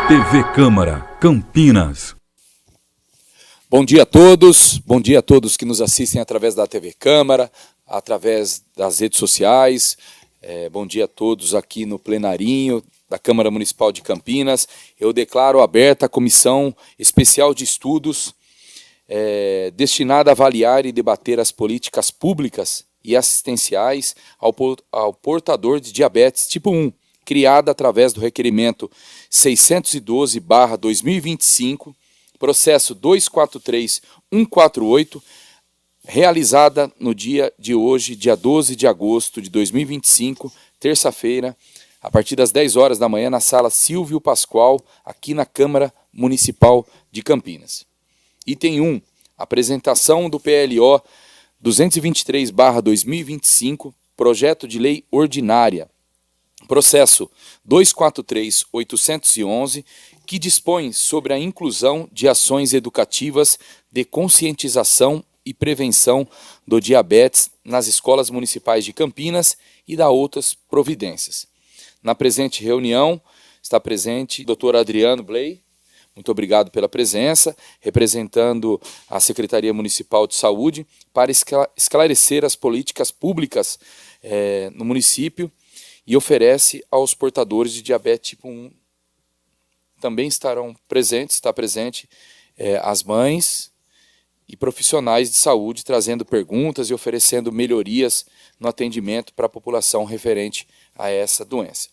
TV Câmara, Campinas. Bom dia a todos que nos assistem através da TV Câmara, através das redes sociais. Bom dia a todos aqui no plenarinho da Câmara Municipal de Campinas. Eu declaro aberta a Comissão Especial de Estudos destinada a avaliar e debater as políticas públicas e assistenciais ao portador de diabetes tipo 1, criada através do requerimento 612/2025, processo 243148, realizada no dia de hoje, dia 12 de agosto de 2025, terça-feira, a partir das 10 horas da manhã, na sala Silvio Pascoal, aqui na Câmara Municipal de Campinas. Item 1, apresentação do PLO 223/2025, projeto de lei ordinária, processo 243811, que dispõe sobre a inclusão de ações educativas de conscientização e prevenção do diabetes nas escolas municipais de Campinas e da outras providências. Na presente reunião está presente o Dr. Adriano Bley, muito obrigado pela presença, representando a Secretaria Municipal de Saúde, para esclarecer as políticas públicas no município e oferece aos portadores de diabetes tipo 1. Também está presente as mães e profissionais de saúde, trazendo perguntas e oferecendo melhorias no atendimento para a população referente a essa doença.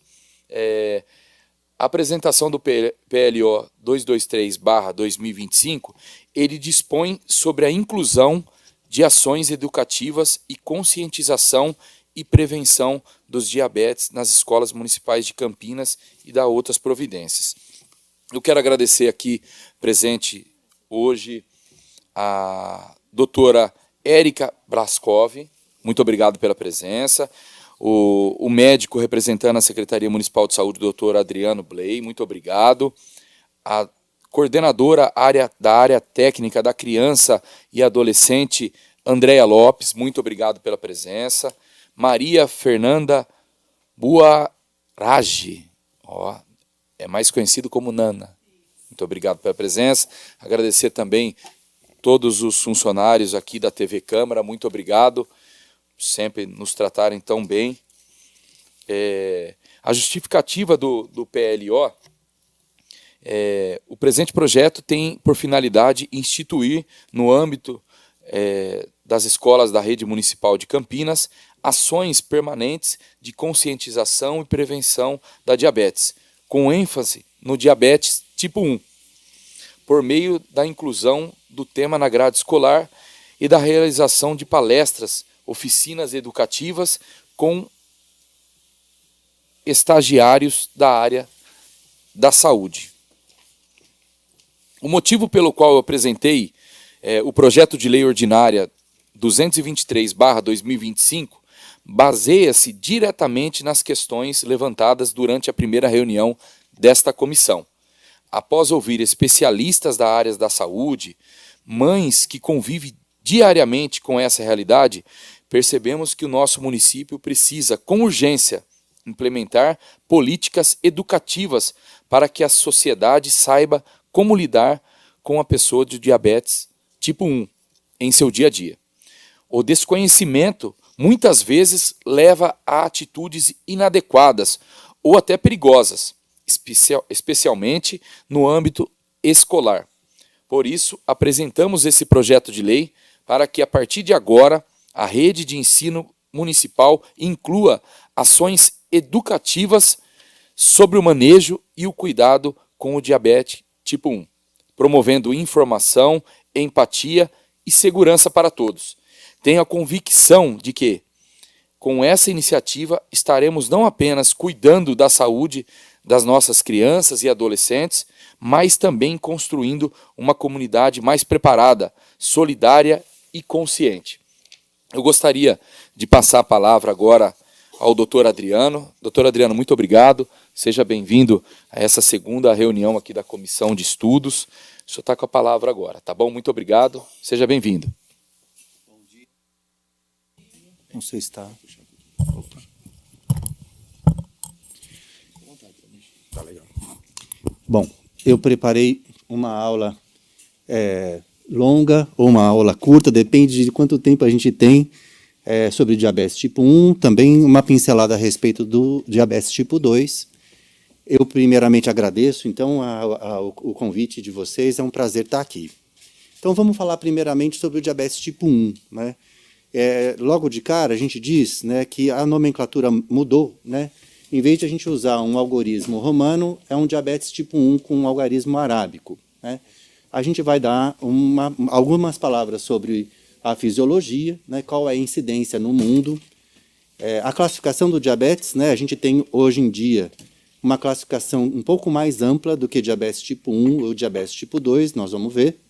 A apresentação do PLO 223/2025, ele dispõe sobre a inclusão de ações educativas e conscientização e prevenção dos diabetes nas escolas municipais de Campinas e da outras providências. Eu quero agradecer aqui, presente hoje, a doutora Érica Braskov, muito obrigado pela presença, o médico representando a Secretaria Municipal de Saúde, doutor Adriano Bley, muito obrigado, a coordenadora da área técnica da criança e adolescente, Andréia Lopes, muito obrigado pela presença, Maria Fernanda Buarage, é mais conhecido como Nana. Muito obrigado pela presença. Agradecer também todos os funcionários aqui da TV Câmara, muito obrigado, sempre nos tratarem tão bem. A justificativa do PLO, o presente projeto tem por finalidade instituir, no âmbito das escolas da rede municipal de Campinas, ações permanentes de conscientização e prevenção da diabetes, com ênfase no diabetes tipo 1, por meio da inclusão do tema na grade escolar e da realização de palestras, oficinas educativas com estagiários da área da saúde. O motivo pelo qual eu apresentei o projeto de lei ordinária 223/2025 baseia-se diretamente nas questões levantadas durante a primeira reunião desta comissão. Após ouvir especialistas da área da saúde, mães que convivem diariamente com essa realidade, percebemos que o nosso município precisa, com urgência, implementar políticas educativas para que a sociedade saiba como lidar com a pessoa de diabetes tipo 1 em seu dia a dia. O desconhecimento muitas vezes leva a atitudes inadequadas ou até perigosas, especialmente no âmbito escolar. Por isso, apresentamos esse projeto de lei para que, a partir de agora, a rede de ensino municipal inclua ações educativas sobre o manejo e o cuidado com o diabetes tipo 1, promovendo informação, empatia e segurança para todos. Tenho a convicção de que, com essa iniciativa, estaremos não apenas cuidando da saúde das nossas crianças e adolescentes, mas também construindo uma comunidade mais preparada, solidária e consciente. Eu gostaria de passar a palavra agora ao doutor Adriano. Doutor Adriano, muito obrigado. Seja bem-vindo a essa segunda reunião aqui da Comissão de Estudos. O senhor está com a palavra agora, tá bom? Muito obrigado. Seja bem-vindo. Não sei se está... Tá legal. Bom, eu preparei uma aula longa ou uma aula curta, depende de quanto tempo a gente tem, sobre diabetes tipo 1, também uma pincelada a respeito do diabetes tipo 2. Eu primeiramente agradeço, então, o convite de vocês, é um prazer estar aqui. Então, vamos falar primeiramente sobre o diabetes tipo 1. Né? Logo de cara, a gente diz, né, que a nomenclatura mudou, né? Em vez de a gente usar um algarismo romano, é um diabetes tipo 1 com um algarismo arábico. Né? A gente vai dar algumas palavras sobre a fisiologia, né, qual é a incidência no mundo. A classificação do diabetes, né, a gente tem hoje em dia uma classificação um pouco mais ampla do que diabetes tipo 1 ou diabetes tipo 2, nós vamos ver.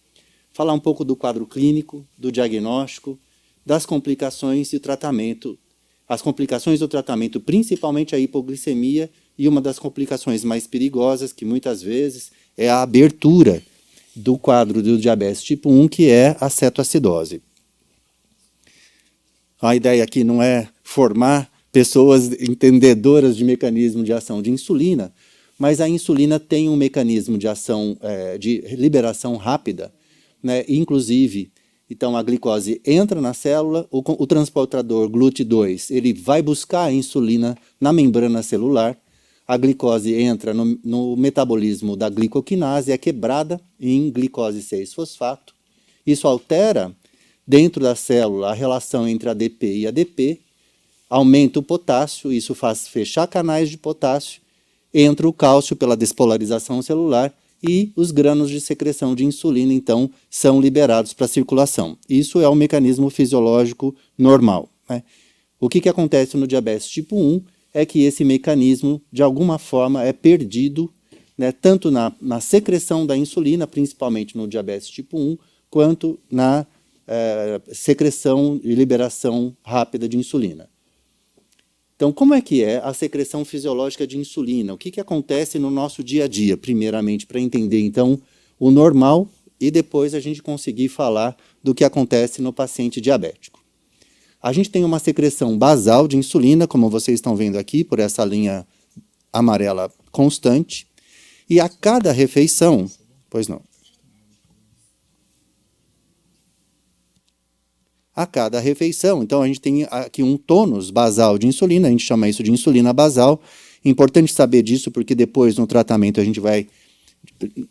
Falar um pouco do quadro clínico, do diagnóstico, das complicações e o tratamento. As complicações do tratamento, principalmente a hipoglicemia, e uma das complicações mais perigosas, que muitas vezes é a abertura do quadro do diabetes tipo 1, que é a cetoacidose. A ideia aqui não é formar pessoas entendedoras de mecanismo de ação de insulina, mas a insulina tem um mecanismo de ação, de liberação rápida, né? Inclusive, então a glicose entra na célula, o transportador GLUT2 ele vai buscar a insulina na membrana celular, a glicose entra no metabolismo da glicoquinase, é quebrada em glicose 6-fosfato, isso altera dentro da célula a relação entre ADP e ADP, aumenta o potássio, isso faz fechar canais de potássio, entra o cálcio pela despolarização celular e os grânulos de secreção de insulina, então, são liberados para a circulação. Isso é um mecanismo fisiológico normal. Né? O que acontece no diabetes tipo 1 é que esse mecanismo, de alguma forma, é perdido, né, tanto na secreção da insulina, principalmente no diabetes tipo 1, quanto na secreção e liberação rápida de insulina. Então, como é que é a secreção fisiológica de insulina? O que acontece no nosso dia a dia, primeiramente, para entender, então, o normal e depois a gente conseguir falar do que acontece no paciente diabético. A gente tem uma secreção basal de insulina, como vocês estão vendo aqui, por essa linha amarela constante, e a cada refeição... Pois não. A cada refeição. Então, a gente tem aqui um tônus basal de insulina, a gente chama isso de insulina basal. Importante saber disso, porque depois, no tratamento, a gente vai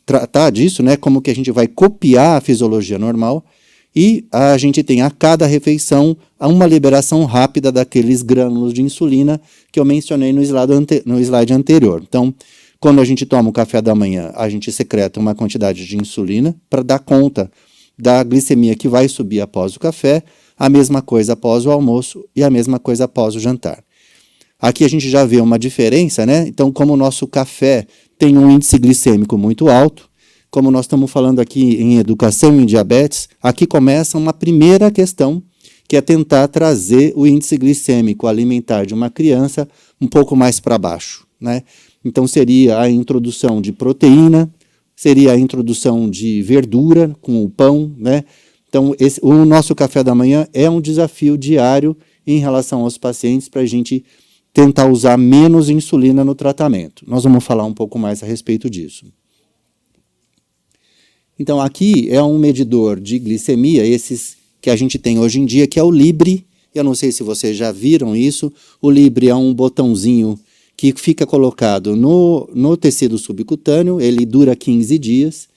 tratar disso, né, como que a gente vai copiar a fisiologia normal, e a gente tem a cada refeição uma liberação rápida daqueles grânulos de insulina que eu mencionei no slide anterior. Então, quando a gente toma o café da manhã, a gente secreta uma quantidade de insulina para dar conta da glicemia que vai subir após o café, a mesma coisa após o almoço e a mesma coisa após o jantar. Aqui a gente já vê uma diferença, né? Então, como o nosso café tem um índice glicêmico muito alto, como nós estamos falando aqui em educação em diabetes, aqui começa uma primeira questão, que é tentar trazer o índice glicêmico alimentar de uma criança um pouco mais para baixo, né? Então, seria a introdução de proteína, seria a introdução de verdura com o pão, né? Então, o nosso café da manhã é um desafio diário em relação aos pacientes para a gente tentar usar menos insulina no tratamento. Nós vamos falar um pouco mais a respeito disso. Então, aqui é um medidor de glicemia, esses que a gente tem hoje em dia, que é o Libre. Eu não sei se vocês já viram isso. O Libre é um botãozinho que fica colocado no tecido subcutâneo, ele dura 15 dias,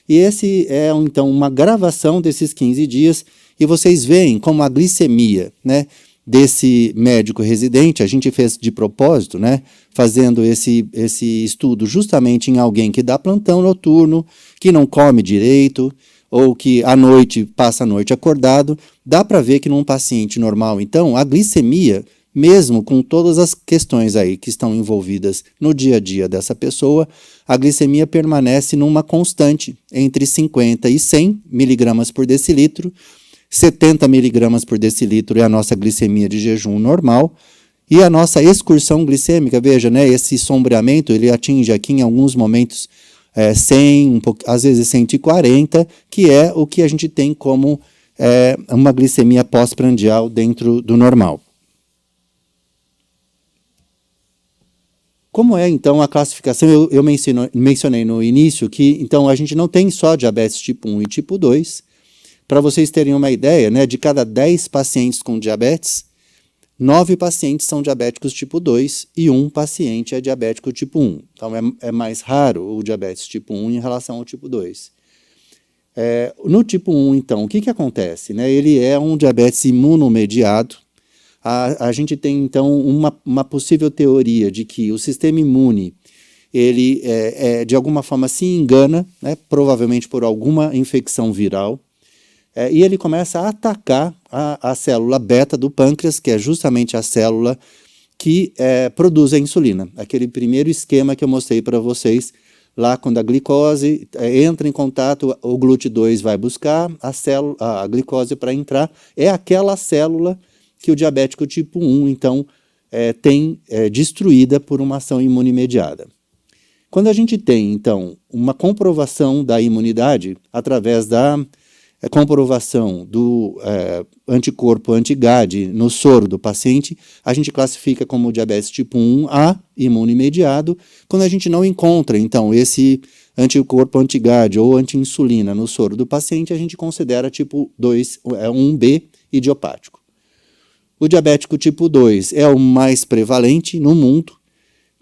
e esse é, então, uma gravação desses 15 dias, e vocês veem como a glicemia, né, desse médico residente, a gente fez de propósito, né, fazendo esse estudo justamente em alguém que dá plantão noturno, que não come direito, ou que à noite passa a noite acordado, dá para ver que num paciente normal, então, a glicemia, mesmo com todas as questões aí que estão envolvidas no dia a dia dessa pessoa, a glicemia permanece numa constante entre 50 e 100 miligramas por decilitro, 70 miligramas por decilitro é a nossa glicemia de jejum normal, e a nossa excursão glicêmica, veja, né, esse sombreamento, ele atinge aqui em alguns momentos 100, às vezes 140, que é o que a gente tem como uma glicemia pós-prandial dentro do normal. Como é, então, a classificação? Eu mencionei no início que, então, a gente não tem só diabetes tipo 1 e tipo 2. Para vocês terem uma ideia, né, de cada 10 pacientes com diabetes, 9 pacientes são diabéticos tipo 2 e 1 paciente é diabético tipo 1. Então, é mais raro o diabetes tipo 1 em relação ao tipo 2. No tipo 1, então, o que acontece? Né? Ele é um diabetes imunomediado. A gente tem, então, uma possível teoria de que o sistema imune, ele, de alguma forma, se engana, né, provavelmente por alguma infecção viral, e ele começa a atacar a célula beta do pâncreas, que é justamente a célula que produz a insulina. Aquele primeiro esquema que eu mostrei para vocês, lá quando a glicose entra em contato, o GLUT2 vai buscar a glicose para entrar, é aquela célula que o diabético tipo 1, então, tem destruída por uma ação imune-mediada. Quando a gente tem, então, uma comprovação da imunidade através da comprovação do anticorpo anti-GAD no soro do paciente, a gente classifica como diabetes tipo 1A, imune-mediado. Quando a gente não encontra, então, esse anticorpo anti-GAD ou anti-insulina no soro do paciente, a gente considera tipo 1B, idiopático. O diabético tipo 2 é o mais prevalente no mundo,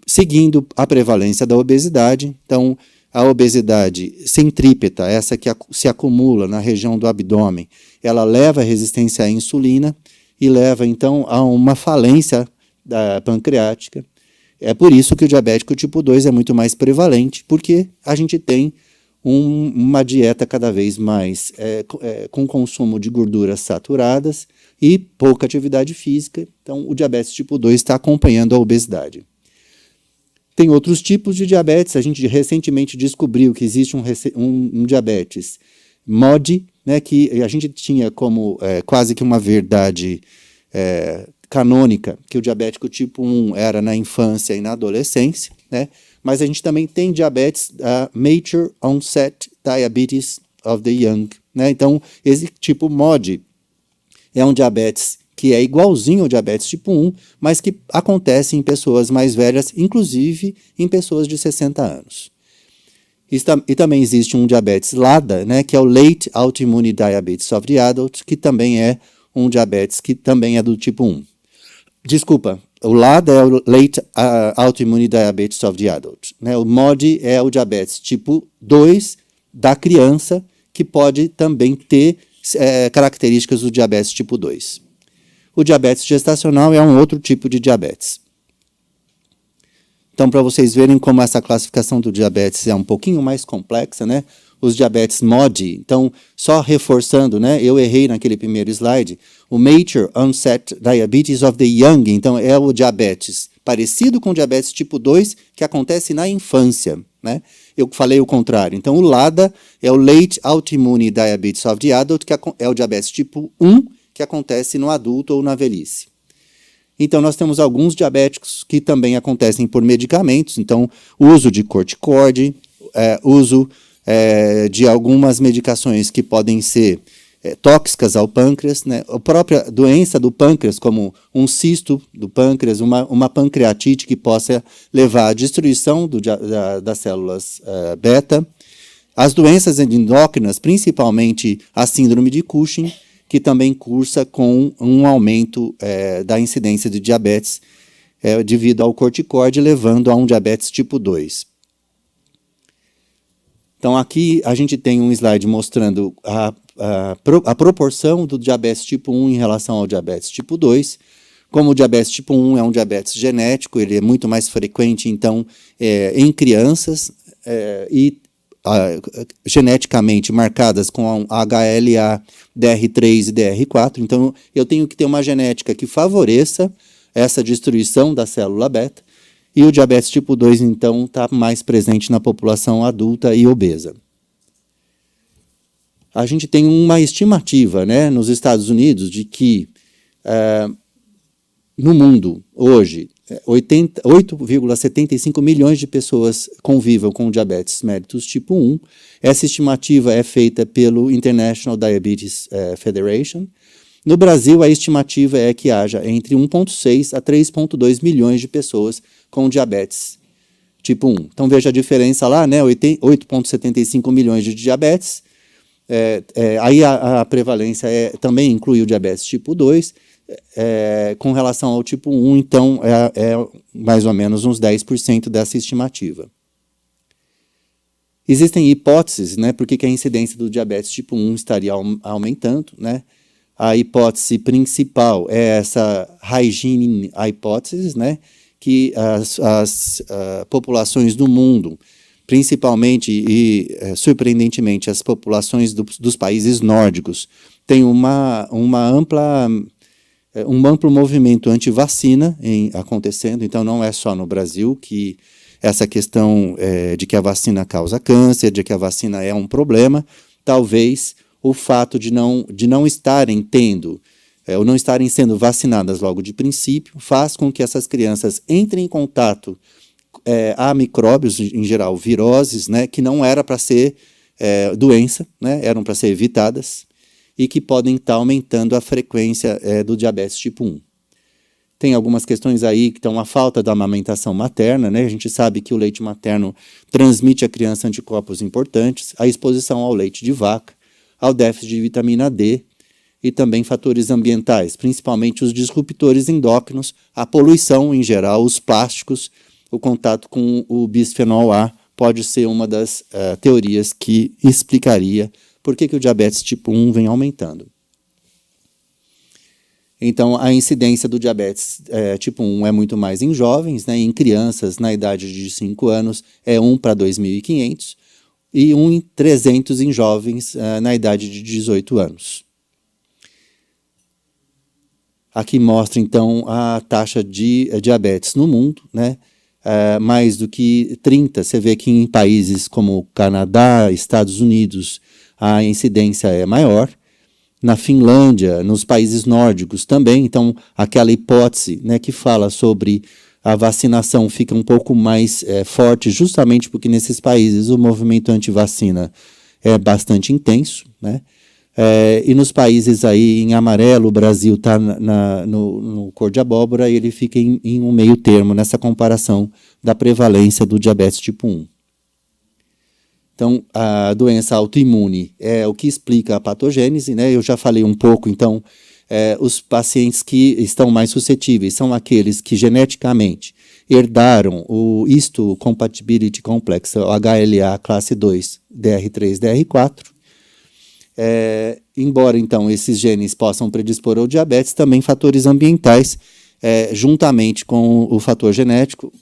seguindo a prevalência da obesidade. Então, a obesidade centrípeta, essa que se acumula na região do abdômen, ela leva à resistência à insulina e leva, então, a uma falência pancreática. É por isso que o diabético tipo 2 é muito mais prevalente, porque a gente tem uma dieta cada vez mais com consumo de gorduras saturadas e pouca atividade física. Então, o diabetes tipo 2 está acompanhando a obesidade. Tem outros tipos de diabetes. A gente recentemente descobriu que existe um diabetes MODY, né, que a gente tinha como quase que uma verdade canônica, que o diabético tipo 1 era na infância e na adolescência, né? Mas a gente também tem diabetes, Mature Onset Diabetes of the Young, né? Então, esse tipo MODY é um diabetes que é igualzinho ao diabetes tipo 1, mas que acontece em pessoas mais velhas, inclusive em pessoas de 60 anos. E também existe um diabetes LADA, né, que é o Late Autoimmune Diabetes of the Adult, que também é um diabetes que também é do tipo 1. Desculpa, o LADA é o Late Autoimmune Diabetes of the Adult, né? O MODY é o diabetes tipo 2 da criança, que pode também ter características do diabetes tipo 2. O diabetes gestacional é um outro tipo de diabetes. Então, para vocês verem como essa classificação do diabetes é um pouquinho mais complexa, né? Os diabetes MODY, então, só reforçando, né? Eu errei naquele primeiro slide. O Mature Onset Diabetes of the Young, então, é o diabetes parecido com o diabetes tipo 2, que acontece na infância, né? Eu falei o contrário. Então, o LADA é o Late Autoimmune Diabetes of the Adult, que é o diabetes tipo 1, que acontece no adulto ou na velhice. Então, nós temos alguns diabéticos que também acontecem por medicamentos. Então, uso de corticoide, uso de algumas medicações que podem ser tóxicas ao pâncreas, né? A própria doença do pâncreas, como um cisto do pâncreas, uma pancreatite que possa levar à destruição das células beta. As doenças endócrinas, principalmente a síndrome de Cushing, que também cursa com um aumento da incidência de diabetes devido ao corticoide, levando a um diabetes tipo 2. Então, aqui a gente tem um slide mostrando a proporção do diabetes tipo 1 em relação ao diabetes tipo 2. Como o diabetes tipo 1 é um diabetes genético, ele é muito mais frequente, então, em crianças e geneticamente marcadas com HLA, DR3 e DR4. Então, eu tenho que ter uma genética que favoreça essa destruição da célula beta. E o diabetes tipo 2, então, está mais presente na população adulta e obesa. A gente tem uma estimativa, né, nos Estados Unidos de que no mundo, hoje, 8,75 milhões de pessoas convivem com diabetes mellitus tipo 1. Essa estimativa é feita pelo International Diabetes Federation. No Brasil, a estimativa é que haja entre 1,6 a 3,2 milhões de pessoas com diabetes tipo 1. Então, veja a diferença lá, né? 8,75 milhões de diabetes. Aí a prevalência também inclui o diabetes tipo 2. Com relação ao tipo 1, então, é mais ou menos uns 10% dessa estimativa. Existem hipóteses, né? Por que a incidência do diabetes tipo 1 estaria aumentando, né? A hipótese principal é essa hygiene hipótese, né? Que as populações do mundo, principalmente e surpreendentemente as populações dos países nórdicos, têm um amplo movimento anti-vacina acontecendo. Então não é só no Brasil que essa questão de que a vacina causa câncer, de que a vacina é um problema. Talvez o fato de não estarem tendo ou não estarem sendo vacinadas logo de princípio, faz com que essas crianças entrem em contato a micróbios, em geral viroses, né, que não era para ser doença, né, eram para ser evitadas, e que podem estar aumentando a frequência do diabetes tipo 1. Tem algumas questões aí que estão a falta da amamentação materna, né? A gente sabe que o leite materno transmite à criança anticorpos importantes, a exposição ao leite de vaca, ao déficit de vitamina D, e também fatores ambientais, principalmente os disruptores endócrinos, a poluição em geral, os plásticos, o contato com o bisfenol A pode ser uma das teorias que explicaria por que o diabetes tipo 1 vem aumentando. Então, a incidência do diabetes tipo 1 é muito mais em jovens, né? Em crianças na idade de 5 anos é 1 para 2.500 e 1 em 300 em jovens na idade de 18 anos. Aqui mostra, então, a taxa de diabetes no mundo, né? Mais do que 30. Você vê que em países como Canadá, Estados Unidos, a incidência é maior. Na Finlândia, nos países nórdicos também. Então, aquela hipótese, né, que fala sobre a vacinação fica um pouco mais forte, justamente porque nesses países o movimento anti-vacina é bastante intenso, né? E nos países aí em amarelo, o Brasil está no cor de abóbora, e ele fica em um meio termo nessa comparação da prevalência do diabetes tipo 1. Então, a doença autoimune é o que explica a patogênese, né? Eu já falei um pouco, então, os pacientes que estão mais suscetíveis são aqueles que geneticamente herdaram o Histocompatibility Complex, o HLA classe 2, DR3, DR4. Embora, então, esses genes possam predispor ao diabetes, também fatores ambientais, juntamente com o fator genético,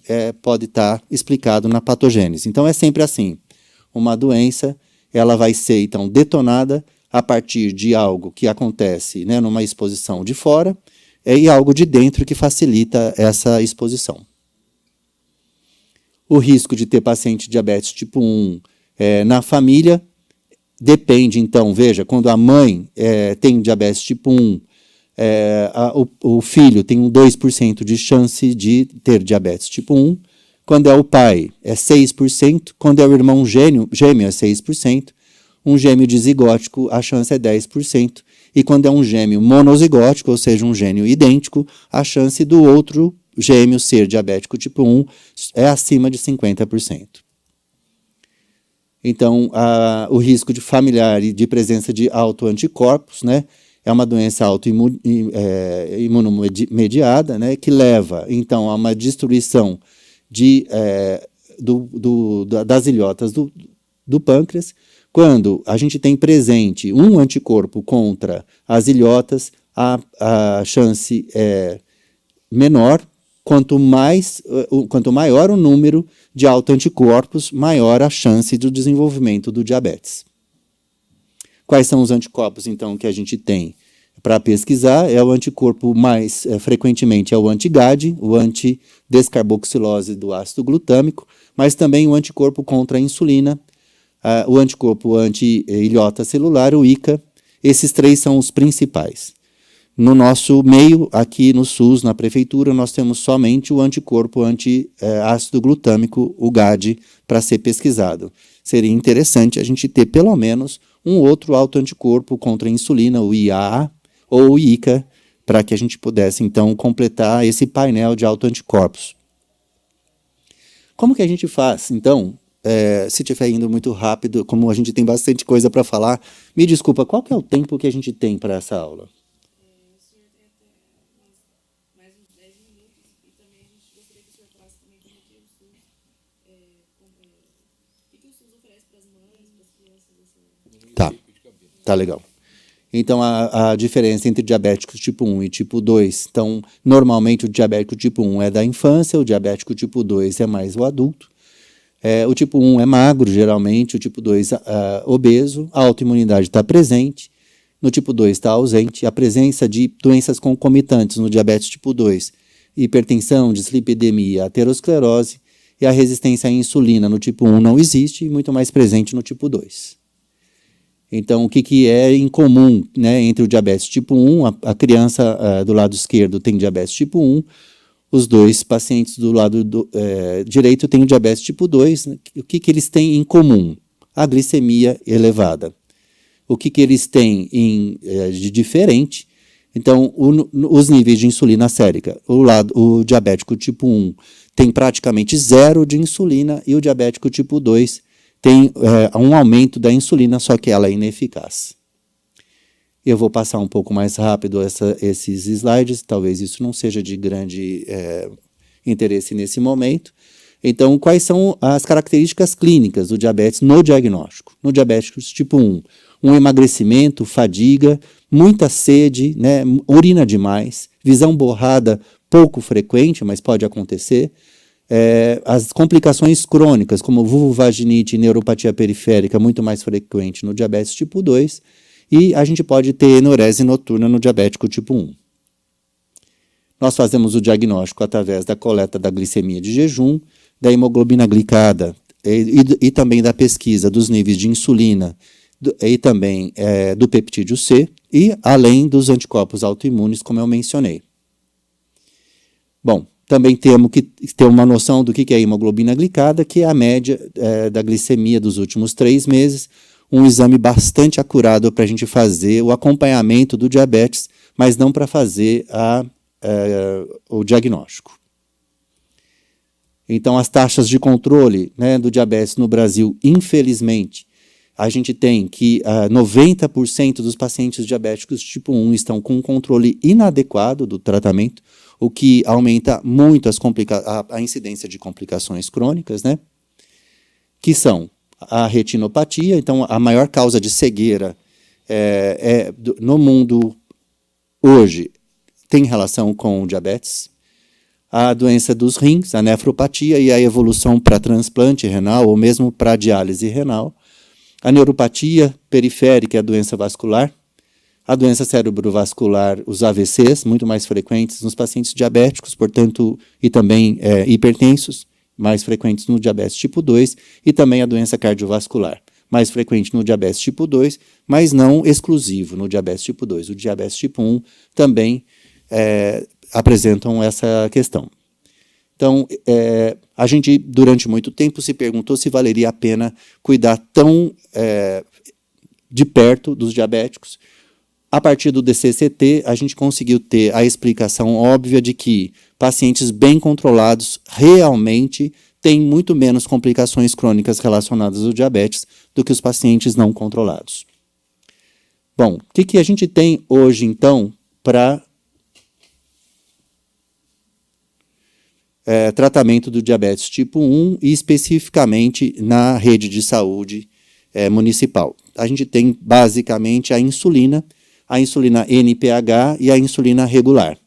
pode estar explicado na patogênese. Então, é sempre assim. Uma doença, ela vai ser, então, detonada a partir de algo que acontece, né, numa exposição de fora, e algo de dentro que facilita essa exposição. O risco de ter paciente diabetes tipo 1 na família depende, então, veja, quando a mãe tem diabetes tipo 1, o filho tem um 2% de chance de ter diabetes tipo 1, quando é o pai é 6%, quando é o irmão gêmeo é 6%, um gêmeo dizigótico a chance é 10%, e quando é um gêmeo monozigótico, ou seja, um gêmeo idêntico, a chance do outro gêmeo ser diabético tipo 1 é acima de 50%. Então, o risco de familiar e de presença de autoanticorpos, né, é uma doença autoimunomediada, né, que leva, então, a uma destruição das ilhotas do pâncreas. Quando a gente tem presente um anticorpo contra as ilhotas, a chance é menor. Quanto maior o número de autoanticorpos, maior a chance do desenvolvimento do diabetes. Quais são os anticorpos, então, que a gente tem para pesquisar? O anticorpo mais frequentemente é o anti-GAD, o anti-descarboxilose do ácido glutâmico, mas também o anticorpo contra a insulina, o anticorpo anti-ilhota celular, o ICA. Esses três são os principais. No nosso meio, aqui no SUS, na prefeitura, nós temos somente o anticorpo anti-ácido glutâmico, o GAD, para ser pesquisado. Seria interessante a gente ter pelo menos um outro autoanticorpo contra a insulina, o IAA ou o ICA, para que a gente pudesse, então, completar esse painel de autoanticorpos. Como que a gente faz? Então, se estiver indo muito rápido, como a gente tem bastante coisa para falar, me desculpa, qual que é o tempo que a gente tem para essa aula? Tá, tá legal. Então, a diferença entre diabéticos tipo 1 e tipo 2, então, normalmente o diabético tipo 1 é da infância, o diabético tipo 2 é mais o adulto. O tipo 1 é magro, geralmente, o tipo 2 obeso, a autoimunidade está presente, no tipo 2 está ausente, a presença de doenças concomitantes no diabetes tipo 2, hipertensão, dislipidemia, aterosclerose, e a resistência à insulina no tipo 1 não existe, e muito mais presente no tipo 2. Então, o que é em comum, né, entre o diabetes tipo 1, a criança do lado esquerdo tem diabetes tipo 1, os dois pacientes do lado direito têm o diabetes tipo 2, né? O que eles têm em comum? A glicemia elevada. O que eles têm de diferente? Então, os níveis de insulina sérica. O diabético tipo 1 tem praticamente zero de insulina e o diabético tipo 2 tem um aumento da insulina, só que ela é ineficaz. Eu vou passar um pouco mais rápido esses slides, talvez isso não seja de grande interesse nesse momento. Então, quais são as características clínicas do diabetes no diagnóstico? No diabético tipo 1, um emagrecimento, fadiga, muita sede, né, urina demais, visão borrada pouco frequente, mas pode acontecer. As complicações crônicas, como vulvovaginite e neuropatia periférica, muito mais frequente no diabetes tipo 2, e a gente pode ter enurese noturna no diabético tipo 1. Nós fazemos o diagnóstico através da coleta da glicemia de jejum, da hemoglobina glicada e também da pesquisa dos níveis de insulina e também do peptídeo C, e além dos anticorpos autoimunes, como eu mencionei. Bom, também temos que ter uma noção do que é a hemoglobina glicada, que é a média da glicemia dos últimos 3 meses, um exame bastante acurado para a gente fazer o acompanhamento do diabetes, mas não para fazer o diagnóstico. Então, as taxas de controle, né, do diabetes no Brasil, infelizmente, a gente tem que 90% dos pacientes diabéticos tipo 1 estão com um controle inadequado do tratamento, o que aumenta muito a incidência de complicações crônicas, né? Que são a retinopatia. Então, a maior causa de cegueira no mundo hoje tem relação com o diabetes. A doença dos rins, a nefropatia e a evolução para transplante renal ou mesmo para diálise renal. A neuropatia periférica, a doença vascular. A doença cerebrovascular, os AVCs, muito mais frequentes nos pacientes diabéticos, portanto, e também hipertensos, mais frequentes no diabetes tipo 2, e também a doença cardiovascular, mais frequente no diabetes tipo 2, mas não exclusivo no diabetes tipo 2. O diabetes tipo 1 também apresentam essa questão. Então, a gente, durante muito tempo, se perguntou se valeria a pena cuidar tão de perto dos diabéticos. A partir do DCCT, a gente conseguiu ter a explicação óbvia de que pacientes bem controlados realmente têm muito menos complicações crônicas relacionadas ao diabetes do que os pacientes não controlados. Bom, o que a gente tem hoje, então, para tratamento do diabetes tipo 1 e especificamente na rede de saúde municipal? A gente tem, basicamente, a insulina NPH e a insulina regular.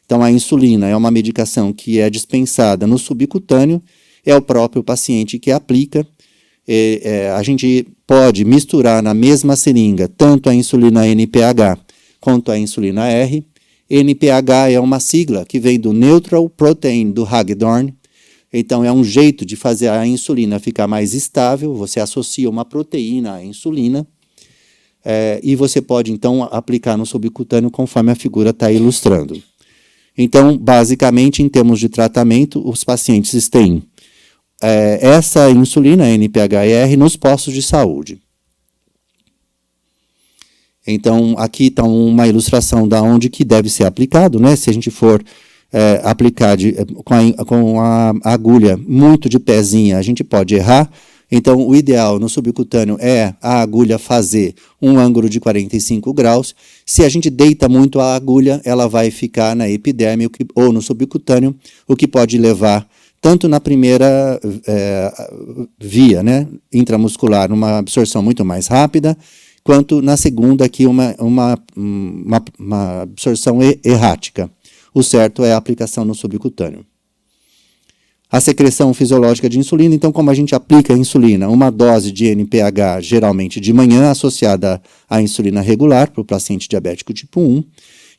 Então, a insulina é uma medicação que é dispensada no subcutâneo, é o próprio paciente que aplica. A gente pode misturar na mesma seringa tanto a insulina NPH quanto a insulina R. NPH é uma sigla que vem do Neutral Protein, do Hagedorn. Então, é um jeito de fazer a insulina ficar mais estável. Você associa uma proteína à insulina. E você pode, então, aplicar no subcutâneo conforme a figura está ilustrando. Então, basicamente, em termos de tratamento, os pacientes têm essa insulina, NPH-R, nos postos de saúde. Então, aqui está uma ilustração de onde que deve ser aplicado, né? Se a gente for aplicar com a agulha muito de pezinha, a gente pode errar. Então, o ideal no subcutâneo é a agulha fazer um ângulo de 45 graus. Se a gente deita muito a agulha, ela vai ficar na epiderme ou no subcutâneo, o que pode levar, tanto na primeira via, né, intramuscular, uma absorção muito mais rápida, quanto na segunda, aqui, uma absorção errática. O certo é a aplicação no subcutâneo. A secreção fisiológica de insulina, então, como a gente aplica a insulina, uma dose de NPH, geralmente de manhã, associada à insulina regular, para o paciente diabético tipo 1,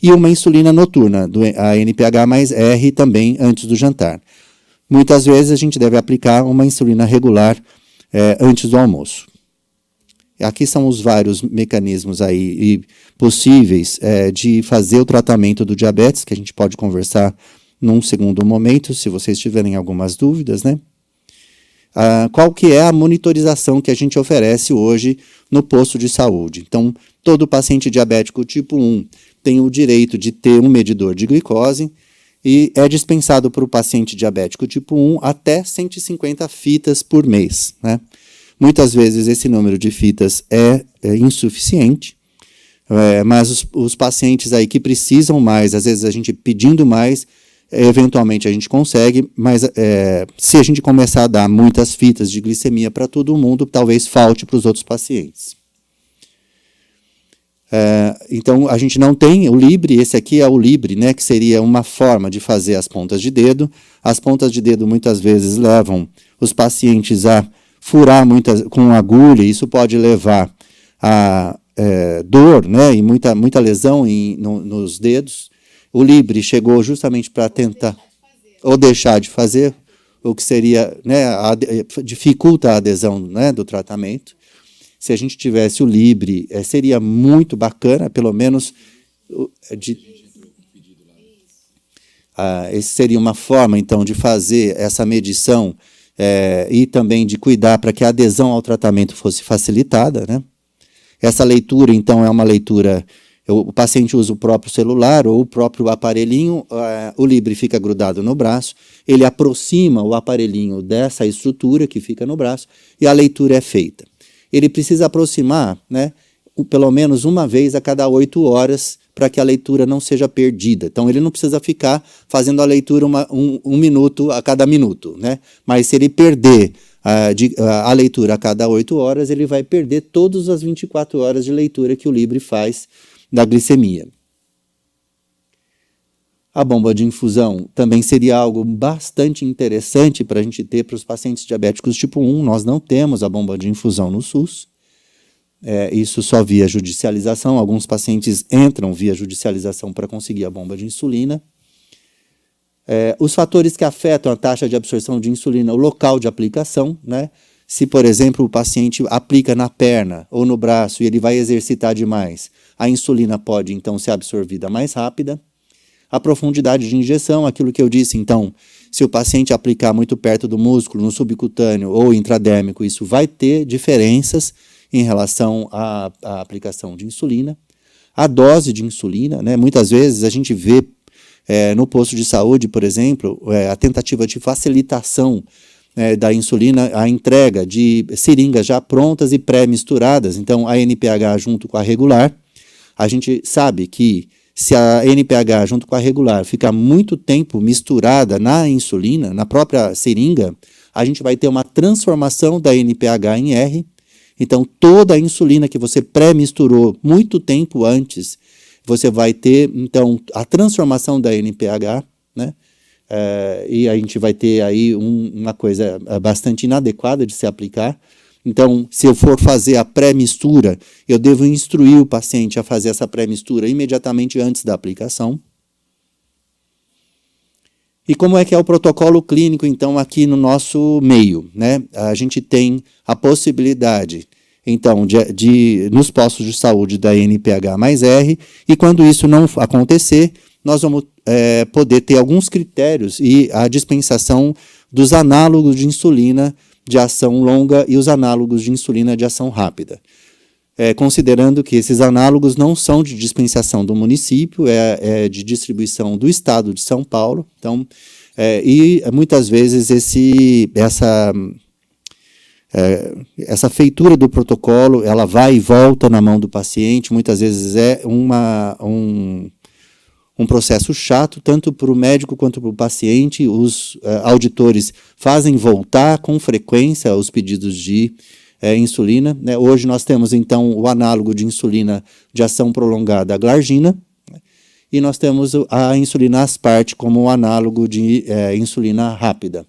e uma insulina noturna, a NPH mais R, também antes do jantar. Muitas vezes a gente deve aplicar uma insulina regular antes do almoço. Aqui são os vários mecanismos aí possíveis de fazer o tratamento do diabetes, que a gente pode conversar num segundo momento, se vocês tiverem algumas dúvidas, né? Qual que é a monitorização que a gente oferece hoje no posto de saúde? Então, todo paciente diabético tipo 1 tem o direito de ter um medidor de glicose e é dispensado para o paciente diabético tipo 1 até 150 fitas por mês, né? Muitas vezes esse número de fitas é insuficiente, mas os pacientes aí que precisam mais, às vezes a gente pedindo mais, eventualmente a gente consegue, mas se a gente começar a dar muitas fitas de glicemia para todo mundo, talvez falte para os outros pacientes. Então, a gente não tem o Libre, esse aqui é o Libre, né, que seria uma forma de fazer as pontas de dedo. As pontas de dedo muitas vezes levam os pacientes a furar com agulha, isso pode levar a dor, né, e muita lesão nos dedos. O Libre chegou justamente para tentar, ou deixar de fazer, o que seria, né, dificulta a adesão, né, do tratamento. Se a gente tivesse o Libre, seria muito bacana, pelo menos, esse seria uma forma, então, de fazer essa medição e também de cuidar para que a adesão ao tratamento fosse facilitada, né? Essa leitura, então, é uma leitura... O paciente usa o próprio celular ou o próprio aparelhinho, o Libre fica grudado no braço, ele aproxima o aparelhinho dessa estrutura que fica no braço e a leitura é feita. Ele precisa aproximar, né, pelo menos uma vez a cada 8 horas para que a leitura não seja perdida. Então, ele não precisa ficar fazendo a leitura um minuto a cada minuto, né? Mas se ele perder a leitura a cada 8 horas, ele vai perder todas as 24 horas de leitura que o Libre faz da glicemia. A bomba de infusão também seria algo bastante interessante para a gente ter para os pacientes diabéticos tipo 1. Nós não temos a bomba de infusão no SUS. Isso só via judicialização. Alguns pacientes entram via judicialização para conseguir a bomba de insulina. Os fatores que afetam a taxa de absorção de insulina, o local de aplicação, né? Se, por exemplo, o paciente aplica na perna ou no braço e ele vai exercitar demais, a insulina pode, então, ser absorvida mais rápida. A profundidade de injeção, aquilo que eu disse, então, se o paciente aplicar muito perto do músculo, no subcutâneo ou intradérmico, isso vai ter diferenças em relação à aplicação de insulina. A dose de insulina, né? Muitas vezes a gente vê no posto de saúde, por exemplo, a tentativa de facilitação da insulina, a entrega de seringas já prontas e pré-misturadas, então a NPH junto com a regular. A gente sabe que se a NPH junto com a regular ficar muito tempo misturada na insulina, na própria seringa, a gente vai ter uma transformação da NPH em R. Então, toda a insulina que você pré-misturou muito tempo antes, você vai ter, então, a transformação da NPH, né? E a gente vai ter aí uma coisa bastante inadequada de se aplicar. Então, se eu for fazer a pré-mistura, eu devo instruir o paciente a fazer essa pré-mistura imediatamente antes da aplicação. E como é que é o protocolo clínico, então, aqui no nosso meio, né? A gente tem a possibilidade, então, nos postos de saúde da NPH mais R, e quando isso não acontecer, nós vamos poder ter alguns critérios e a dispensação dos análogos de insulina de ação longa e os análogos de insulina de ação rápida. considerando que esses análogos não são de dispensação do município, é de distribuição do Estado de São Paulo. Então, e muitas vezes essa feitura do protocolo, ela vai e volta na mão do paciente, muitas vezes é um processo chato, tanto para o médico quanto para o paciente. Os auditores fazem voltar com frequência os pedidos de insulina, né? Hoje nós temos, então, o análogo de insulina de ação prolongada, a glargina, né? E nós temos a insulina asparte como um análogo de insulina rápida.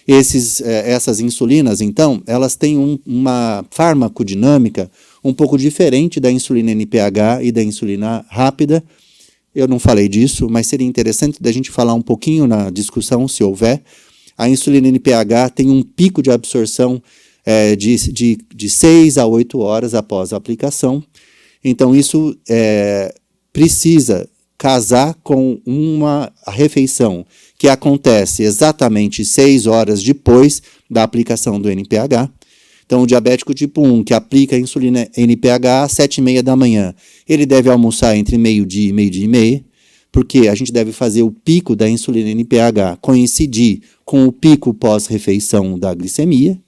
Essas insulinas, então, elas têm uma farmacodinâmica um pouco diferente da insulina NPH e da insulina rápida. Eu não falei disso, mas seria interessante da gente falar um pouquinho na discussão, se houver. A insulina NPH tem um pico de absorção de 6 a 8 horas após a aplicação. Então, isso precisa casar com uma refeição que acontece exatamente 6 horas depois da aplicação do NPH. Então, o diabético tipo 1, que aplica a insulina NPH às 7h30 da manhã, ele deve almoçar entre meio-dia e meio-dia e meia, porque a gente deve fazer o pico da insulina NPH coincidir com o pico pós-refeição da glicemia.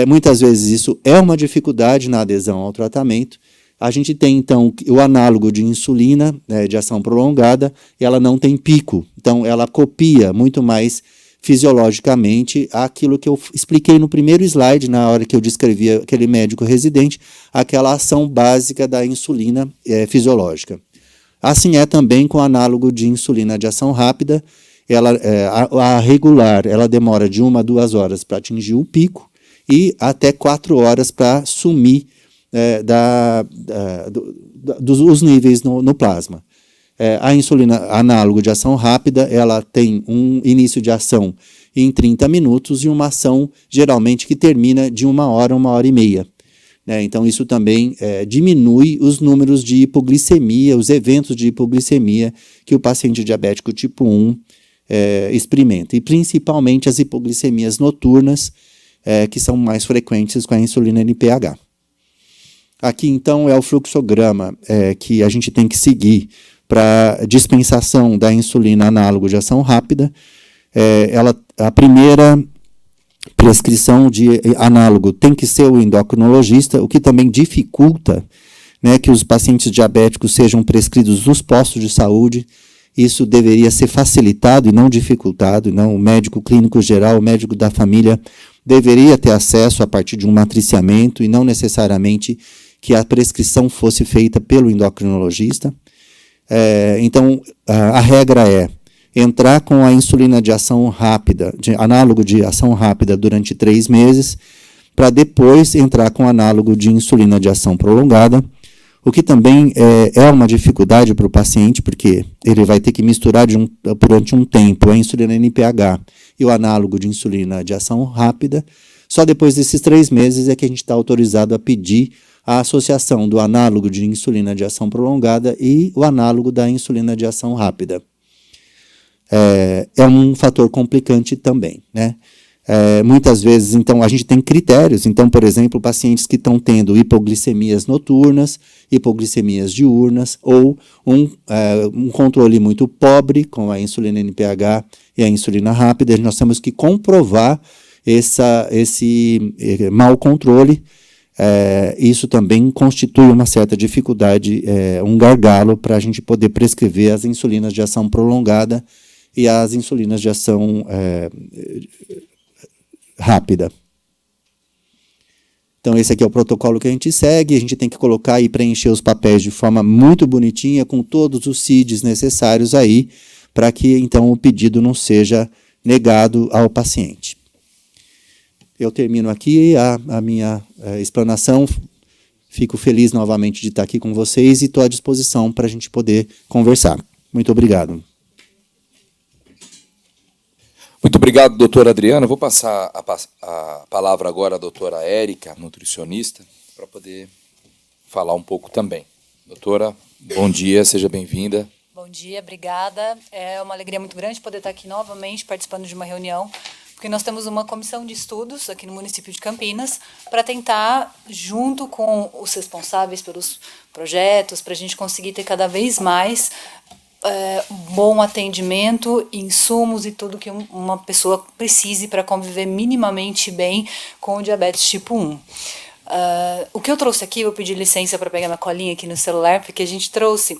Muitas vezes isso é uma dificuldade na adesão ao tratamento. A gente tem, então, o análogo de insulina, de ação prolongada, e ela não tem pico. Então, ela copia muito mais fisiologicamente aquilo que eu expliquei no primeiro slide, na hora que eu descrevi aquele médico residente, aquela ação básica da insulina fisiológica. Assim é também com o análogo de insulina de ação rápida. A regular, ela demora de 1 a 2 horas para atingir o pico e até 4 horas para sumir dos níveis no plasma. A insulina análogo de ação rápida, ela tem um início de ação em 30 minutos e uma ação geralmente que termina de 1 hora, 1h30 e meia. Então, isso também diminui os números de hipoglicemia, os eventos de hipoglicemia que o paciente diabético tipo 1 experimenta. E principalmente as hipoglicemias noturnas, que são mais frequentes com a insulina NPH. Aqui, então, é o fluxograma que a gente tem que seguir para dispensação da insulina análogo de ação rápida. A primeira prescrição de análogo tem que ser o endocrinologista, o que também dificulta, que os pacientes diabéticos sejam prescritos nos postos de saúde. Isso deveria ser facilitado e não dificultado. O médico clínico geral, o médico da família, deveria ter acesso a partir de um matriciamento e não necessariamente que a prescrição fosse feita pelo endocrinologista. Então, a regra é entrar com a insulina de ação rápida, de análogo de ação rápida durante 3 meses, para depois entrar com análogo de insulina de ação prolongada, o que também é uma dificuldade para o paciente, porque ele vai ter que misturar durante um tempo a insulina NPH e o análogo de insulina de ação rápida. Só depois desses 3 meses é que a gente está autorizado a pedir a associação do análogo de insulina de ação prolongada e o análogo da insulina de ação rápida. É um fator complicante também, muitas vezes, então, a gente tem critérios. Então, por exemplo, pacientes que estão tendo hipoglicemias noturnas, hipoglicemias diurnas, ou um controle muito pobre com a insulina NPH e a insulina rápida, nós temos que comprovar esse mau controle. Isso também constitui uma certa dificuldade, um gargalo para a gente poder prescrever as insulinas de ação prolongada e as insulinas de ação rápida. Então, esse aqui é o protocolo que a gente segue. A gente tem que colocar e preencher os papéis de forma muito bonitinha, com todos os CIDs necessários aí, para que, então, o pedido não seja negado ao paciente. Eu termino aqui a minha explanação. Fico feliz novamente de estar aqui com vocês e estou à disposição para a gente poder conversar. Muito obrigado. Muito obrigado, doutora Adriana. Eu vou passar a palavra agora à doutora Érica, nutricionista, para poder falar um pouco também. Doutora, bom dia, seja bem-vinda. Bom dia, obrigada. É uma alegria muito grande poder estar aqui novamente participando de uma reunião porque nós temos uma comissão de estudos aqui no município de Campinas para tentar, junto com os responsáveis pelos projetos, para a gente conseguir ter cada vez mais bom atendimento, insumos e tudo que uma pessoa precise para conviver minimamente bem com o diabetes tipo 1. O que eu trouxe aqui, vou pedir licença para pegar minha colinha aqui no celular, porque a gente trouxe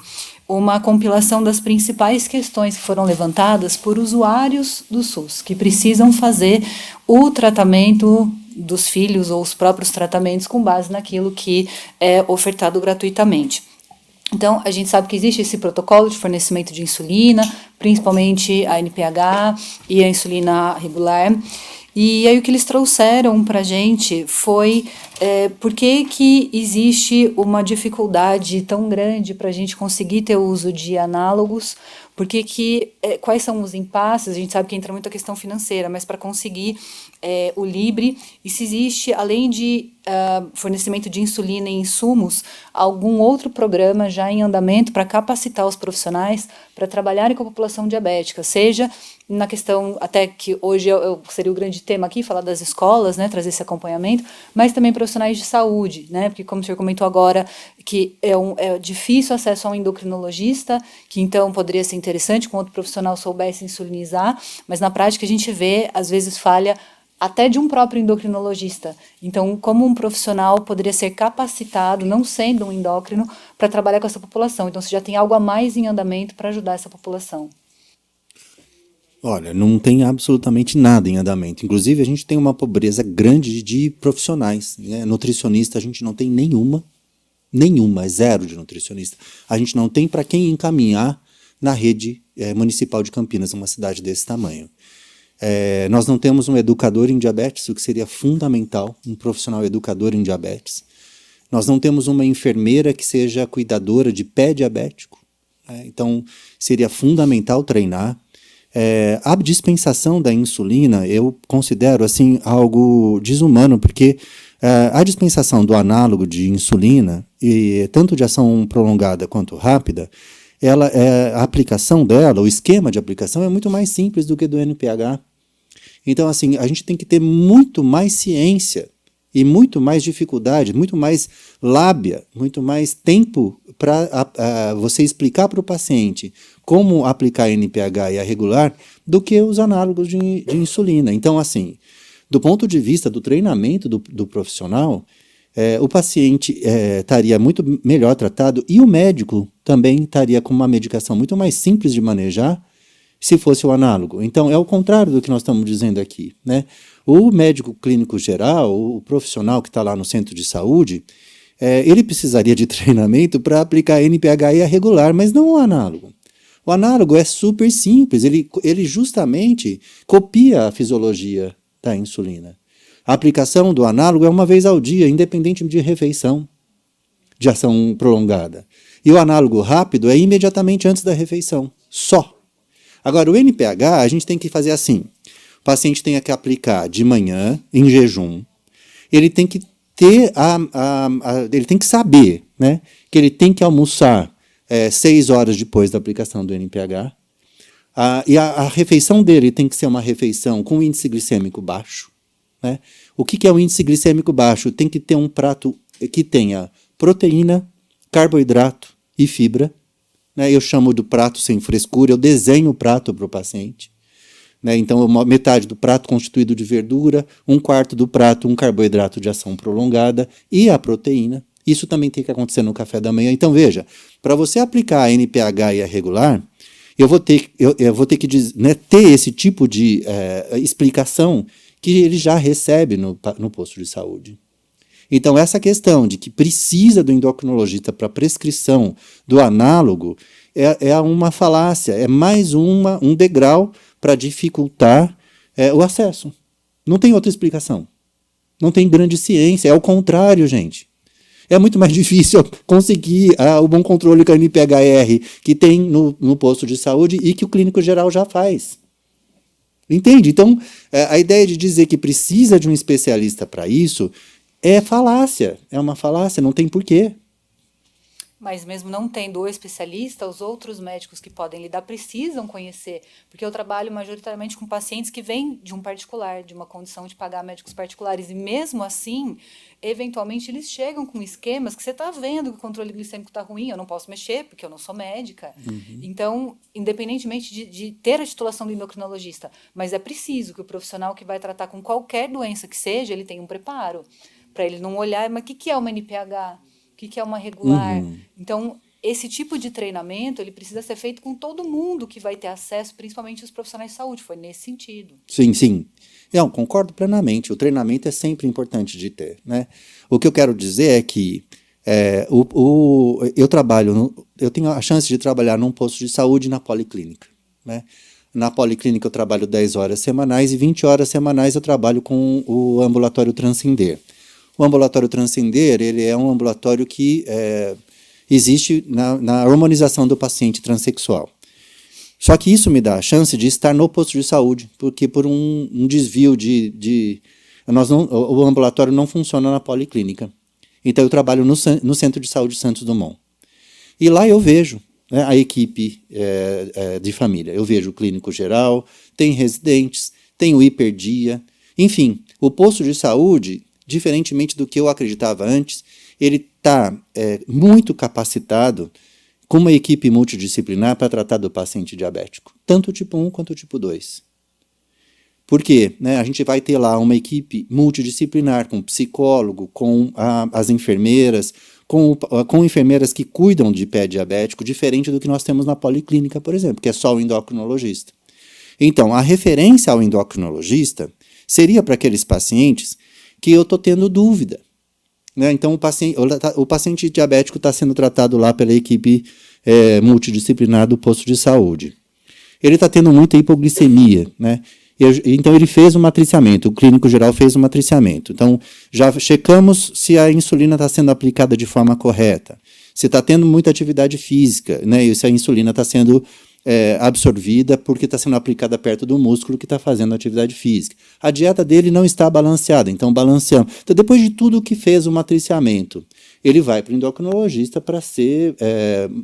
uma compilação das principais questões que foram levantadas por usuários do SUS, que precisam fazer o tratamento dos filhos ou os próprios tratamentos com base naquilo que é ofertado gratuitamente. Então, a gente sabe que existe esse protocolo de fornecimento de insulina, principalmente a NPH e a insulina regular. E aí o que eles trouxeram para a gente foi por que existe uma dificuldade tão grande para a gente conseguir ter o uso de análogos, quais são os impasses. A gente sabe que entra muito a questão financeira, mas para conseguir o Libre, e se existe, além de fornecimento de insulina e insumos, algum outro programa já em andamento para capacitar os profissionais para trabalharem com a população diabética, seja na questão, até que hoje seria o grande tema aqui, falar das escolas, né, trazer esse acompanhamento, mas também profissionais de saúde, né, porque como o senhor comentou agora, que é difícil acesso a um endocrinologista, que então poderia ser interessante com outro profissional soubesse insulinizar, mas na prática a gente vê, às vezes, falha até de um próprio endocrinologista. Então, como um profissional poderia ser capacitado, não sendo um endócrino, para trabalhar com essa população? Então, você já tem algo a mais em andamento para ajudar essa população? Olha, não tem absolutamente nada em andamento. Inclusive, a gente tem uma pobreza grande de profissionais, né? Nutricionista, a gente não tem nenhuma, é zero de nutricionista. A gente não tem para quem encaminhar na rede municipal de Campinas, uma cidade desse tamanho. Nós não temos um educador em diabetes, o que seria fundamental, um profissional educador em diabetes. Nós não temos uma enfermeira que seja cuidadora de pé diabético, né? Então, seria fundamental treinar. A dispensação da insulina eu considero assim algo desumano, porque a dispensação do análogo de insulina, e tanto de ação prolongada quanto rápida, a aplicação dela, o esquema de aplicação é muito mais simples do que do NPH. Então, assim, a gente tem que ter muito mais ciência e muito mais dificuldade, muito mais lábia, muito mais tempo para você explicar para o paciente como aplicar a NPH e a regular do que os análogos de insulina. Então, assim, do ponto de vista do treinamento do profissional, o paciente estaria muito melhor tratado e o médico também estaria com uma medicação muito mais simples de manejar se fosse o análogo. Então, é o contrário do que nós estamos dizendo aqui, né? O médico clínico geral, o profissional que está lá no centro de saúde, ele precisaria de treinamento para aplicar a NPH e a regular, mas não o análogo. O análogo é super simples, ele justamente copia a fisiologia da insulina. A aplicação do análogo é uma vez ao dia, independente de refeição, de ação prolongada. E o análogo rápido é imediatamente antes da refeição, só. Agora, o NPH, a gente tem que fazer assim. O paciente tem que aplicar de manhã, em jejum. Ele tem que ter ele tem que saber, né, que ele tem que almoçar 6 horas depois da aplicação do NPH. E a refeição dele tem que ser uma refeição com índice glicêmico baixo, né? O que é o índice glicêmico baixo? Tem que ter um prato que tenha proteína, carboidrato e fibra, né? Eu chamo do prato sem frescura, eu desenho o prato para o paciente, né? Então, metade do prato constituído de verdura, 1/4 do prato, um carboidrato de ação prolongada e a proteína. Isso também tem que acontecer no café da manhã. Então, veja, para você aplicar a NPH e a regular, eu vou ter que né, ter esse tipo de explicação que ele já recebe no posto de saúde. Então, essa questão de que precisa do endocrinologista para prescrição do análogo é uma falácia, é mais um degrau para dificultar o acesso. Não tem outra explicação. Não tem grande ciência, é o contrário, gente. É muito mais difícil conseguir o bom controle com a NPHR que tem no posto de saúde e que o clínico geral já faz. Entende? Então, a ideia de dizer que precisa de um especialista para isso é falácia, é uma falácia, não tem porquê. Mas mesmo não tendo o especialista, os outros médicos que podem lidar precisam conhecer, porque eu trabalho majoritariamente com pacientes que vêm de um particular, de uma condição de pagar médicos particulares, e mesmo assim, eventualmente eles chegam com esquemas que você está vendo que o controle glicêmico está ruim, eu não posso mexer, porque eu não sou médica. Então, independentemente de ter a titulação do endocrinologista, mas é preciso que o profissional que vai tratar com qualquer doença que seja, ele tenha um preparo, para ele não olhar, mas o que é uma NPH? O que é uma regular? Então, esse tipo de treinamento ele precisa ser feito com todo mundo que vai ter acesso, principalmente os profissionais de saúde. Foi nesse sentido. Sim, sim. Eu concordo plenamente. O treinamento é sempre importante de ter, né? O que eu quero dizer é que eu tenho a chance de trabalhar num posto de saúde na policlínica, né? Na policlínica eu trabalho 10 horas semanais e 20 horas semanais eu trabalho com o ambulatório Transcender. O ambulatório Transcender, ele é um ambulatório que existe na harmonização do paciente transexual. Só que isso me dá a chance de estar no posto de saúde, porque por um desvio o ambulatório não funciona na policlínica. Então eu trabalho no Centro de Saúde Santos Dumont. E lá eu vejo, né, a equipe de família. Eu vejo o clínico geral, tem residentes, tem o hiperdia, enfim, o posto de saúde, diferentemente do que eu acreditava antes, ele está muito capacitado com uma equipe multidisciplinar para tratar do paciente diabético, tanto o tipo 1 quanto o tipo 2. Por quê? Né, a gente vai ter lá uma equipe multidisciplinar, com psicólogo, com as enfermeiras, com enfermeiras que cuidam de pé diabético, diferente do que nós temos na policlínica, por exemplo, que é só o endocrinologista. Então, a referência ao endocrinologista seria para aqueles pacientes que eu estou tendo dúvida, né? Então, o paciente diabético está sendo tratado lá pela equipe multidisciplinar do posto de saúde. Ele está tendo muita hipoglicemia, né? Então, ele fez um matriciamento, o clínico geral fez um matriciamento. Então, já checamos se a insulina está sendo aplicada de forma correta, se está tendo muita atividade física, né? E se a insulina está sendo absorvida porque está sendo aplicada perto do músculo que está fazendo atividade física. A dieta dele não está balanceada, então balanceamos. Então, depois de tudo que fez o matriciamento, ele vai para o endocrinologista para ser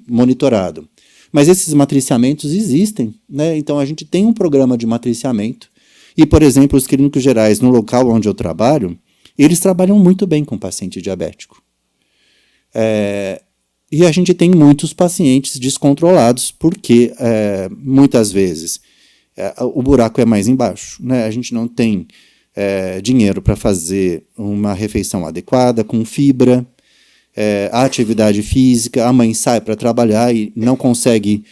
monitorado. Mas esses matriciamentos existem, né? Então a gente tem um programa de matriciamento e, por exemplo, os clínicos gerais no local onde eu trabalho, eles trabalham muito bem com paciente diabético. E a gente tem muitos pacientes descontrolados, porque muitas vezes o buraco é mais embaixo, né? A gente não tem dinheiro para fazer uma refeição adequada, com fibra, a atividade física, a mãe sai para trabalhar e não consegue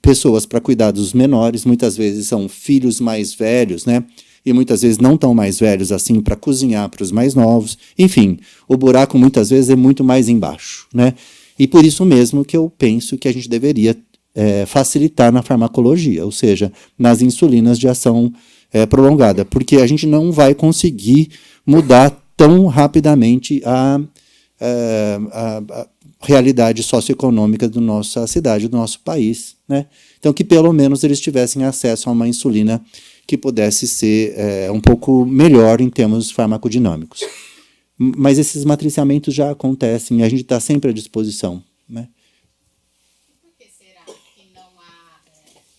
pessoas para cuidar dos menores, muitas vezes são filhos mais velhos, né? E muitas vezes não tão mais velhos assim para cozinhar para os mais novos. Enfim, o buraco muitas vezes é muito mais embaixo, né? E por isso mesmo que eu penso que a gente deveria facilitar na farmacologia, ou seja, nas insulinas de ação prolongada, porque a gente não vai conseguir mudar tão rapidamente a realidade socioeconômica da nossa cidade, do nosso país, né? Então, que pelo menos eles tivessem acesso a uma insulina que pudesse ser um pouco melhor em termos farmacodinâmicos. Mas esses matriciamentos já acontecem e a gente está sempre à disposição, né? Por que será que não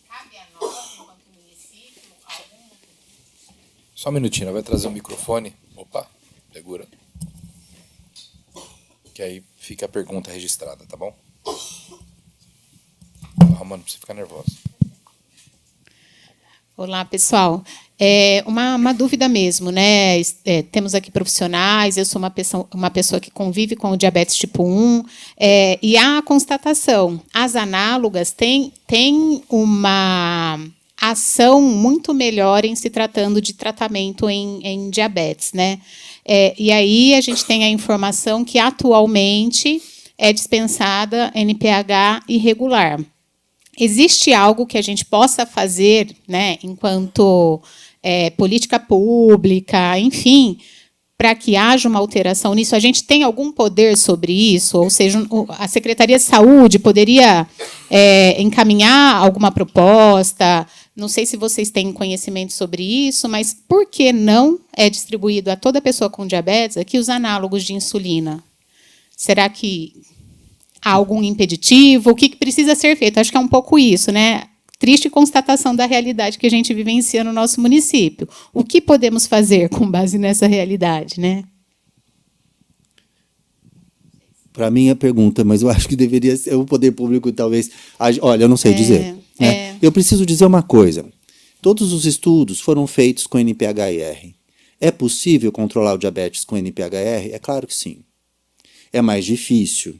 cabe a nós, enquanto município, algum... Só um minutinho, vai trazer o microfone. Opa, segura. Que aí fica a pergunta registrada, tá bom? Romano, não precisa ficar nervosa. Olá, pessoal. Uma dúvida mesmo, né? Temos aqui profissionais, eu sou uma pessoa que convive com o diabetes tipo 1, e há a constatação, as análogas têm uma ação muito melhor em se tratando de tratamento em diabetes, né? E aí a gente tem a informação que atualmente é dispensada NPH irregular. Existe algo que a gente possa fazer, né, enquanto política pública, enfim, para que haja uma alteração nisso? A gente tem algum poder sobre isso? Ou seja, a Secretaria de Saúde poderia encaminhar alguma proposta? Não sei se vocês têm conhecimento sobre isso, mas por que não é distribuído a toda pessoa com diabetes aqui os análogos de insulina? Será que há algum impeditivo? O que precisa ser feito? Acho que é um pouco isso, né? Triste constatação da realidade que a gente vivencia no nosso município. O que podemos fazer com base nessa realidade, né? Para mim é pergunta, mas eu acho que deveria ser o poder público, talvez. Olha, eu não sei dizer. Né? Eu preciso dizer uma coisa. Todos os estudos foram feitos com NPH-R. É possível controlar o diabetes com NPH-R? É claro que sim. É mais difícil,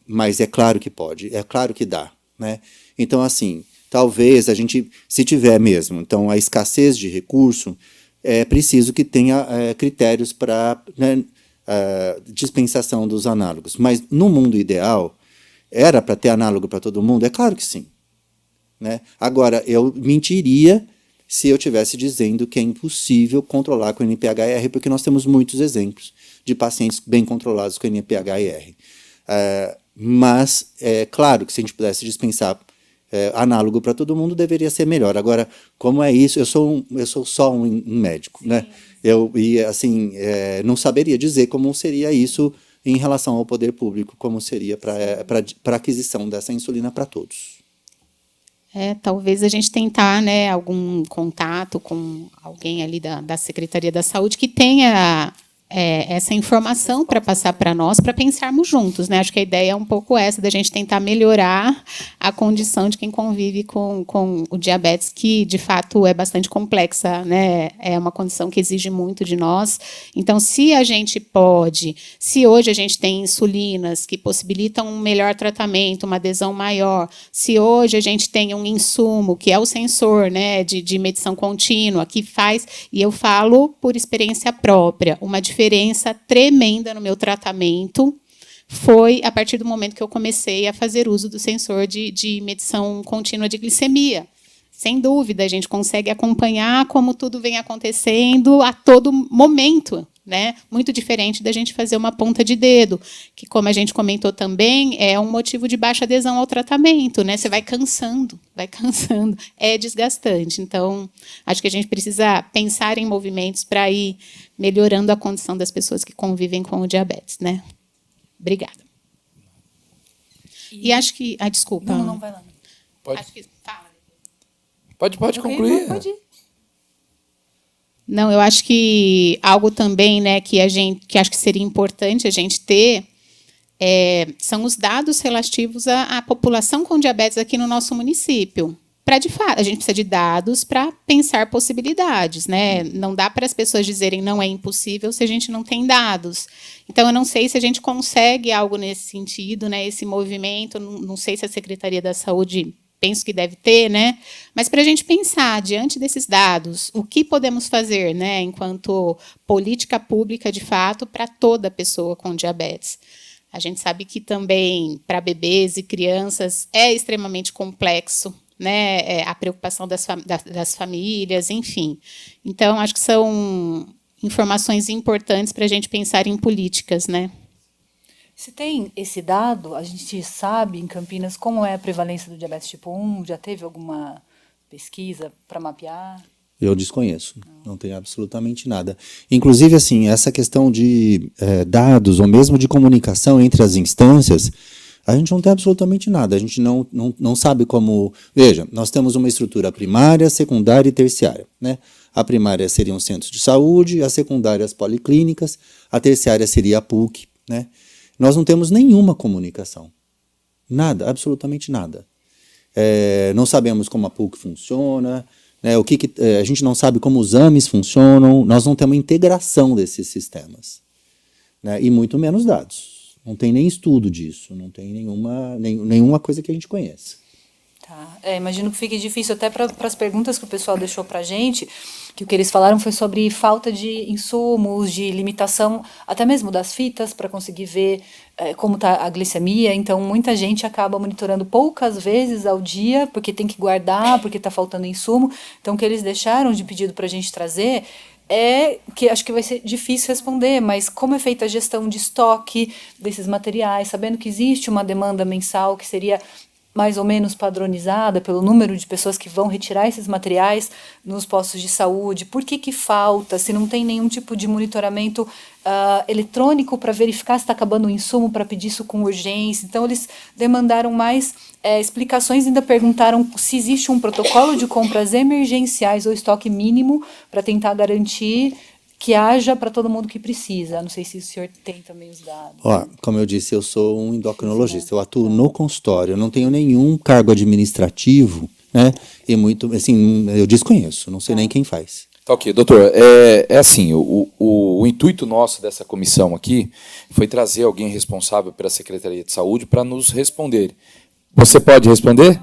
mas é claro que pode, é claro que dá. Né? Então, assim, talvez a gente, se tiver mesmo, então a escassez de recurso, é preciso que tenha critérios para, né, dispensação dos análogos. Mas no mundo ideal, era para ter análogo para todo mundo? É claro que sim. Né? Agora, eu mentiria se eu estivesse dizendo que é impossível controlar com NPH-R, porque nós temos muitos exemplos de pacientes bem controlados com NPH-R. Mas, é claro que se a gente pudesse dispensar análogo para todo mundo, deveria ser melhor. Agora, como é isso? Eu sou só um médico. Sim. Né? Não saberia dizer como seria isso em relação ao poder público, como seria para a aquisição dessa insulina para todos. Talvez a gente tentar, né, algum contato com alguém ali da Secretaria da Saúde que tenha essa informação para passar para nós, para pensarmos juntos. Né? Acho que a ideia é um pouco essa, da gente tentar melhorar a condição de quem convive com o diabetes, que, de fato, é bastante complexa. Né? É uma condição que exige muito de nós. Então, se a gente pode, se hoje a gente tem insulinas que possibilitam um melhor tratamento, uma adesão maior, se hoje a gente tem um insumo, que é o sensor, né, de medição contínua, que faz, e eu falo por experiência própria, uma diferença tremenda no meu tratamento foi a partir do momento que eu comecei a fazer uso do sensor de medição contínua de glicemia. Sem dúvida, a gente consegue acompanhar como tudo vem acontecendo a todo momento. Né? Muito diferente da gente fazer uma ponta de dedo, que, como a gente comentou também, é um motivo de baixa adesão ao tratamento. Né? Você vai cansando, é desgastante. Então, acho que a gente precisa pensar em movimentos para ir melhorando a condição das pessoas que convivem com o diabetes. Né? Obrigada. E acho que... desculpa. Não, vai lá. Pode, acho que, tá. pode concluir. Pode ir. Não, eu acho que algo também, né, que acho que seria importante a gente ter são os dados relativos à população com diabetes aqui no nosso município. De fato, a gente precisa de dados para pensar possibilidades. Né? Não dá para as pessoas dizerem não é impossível se a gente não tem dados. Então, eu não sei se a gente consegue algo nesse sentido, né, esse movimento, não sei se a Secretaria da Saúde... penso que deve ter, né? Mas para a gente pensar, diante desses dados, o que podemos fazer, né, enquanto política pública, de fato, para toda pessoa com diabetes. A gente sabe que também, para bebês e crianças, é extremamente complexo, né, a preocupação das famílias, enfim. Então, acho que são informações importantes para a gente pensar em políticas, né? Se tem esse dado, a gente sabe em Campinas como é a prevalência do diabetes tipo 1? Já teve alguma pesquisa para mapear? Eu desconheço, não tenho absolutamente nada. Inclusive, assim, essa questão de dados ou mesmo de comunicação entre as instâncias, a gente não tem absolutamente nada. A gente não sabe como... Veja, nós temos uma estrutura primária, secundária e terciária. Né? A primária seriam os centros de saúde, a secundária as policlínicas, a terciária seria a PUC, né? Nós não temos nenhuma comunicação. Nada, absolutamente nada. Não sabemos como a PUC funciona, né, a gente não sabe como os AMEs funcionam, nós não temos integração desses sistemas. Né, e muito menos dados. Não tem nem estudo disso, não tem nenhuma coisa que a gente conheça. Tá. Imagino que fique difícil até para as perguntas que o pessoal deixou para a gente, que o que eles falaram foi sobre falta de insumos, de limitação, até mesmo das fitas, para conseguir ver como está a glicemia. Então, muita gente acaba monitorando poucas vezes ao dia, porque tem que guardar, porque está faltando insumo. Então, o que eles deixaram de pedido para a gente trazer que acho que vai ser difícil responder, mas como é feita a gestão de estoque desses materiais, sabendo que existe uma demanda mensal que seria mais ou menos padronizada pelo número de pessoas que vão retirar esses materiais nos postos de saúde? Por que falta? Se não tem nenhum tipo de monitoramento eletrônico para verificar se está acabando o insumo, para pedir isso com urgência. Então, eles demandaram mais explicações, ainda perguntaram se existe um protocolo de compras emergenciais ou estoque mínimo para tentar garantir que haja para todo mundo que precisa. Não sei se o senhor tem também os dados. Como eu disse, eu sou um endocrinologista, eu atuo no consultório, eu não tenho nenhum cargo administrativo, né? E muito, assim, eu desconheço, não sei nem quem faz. Tá, ok, doutor. É assim, o intuito nosso dessa comissão aqui foi trazer alguém responsável pela Secretaria de Saúde para nos responder. Você pode responder?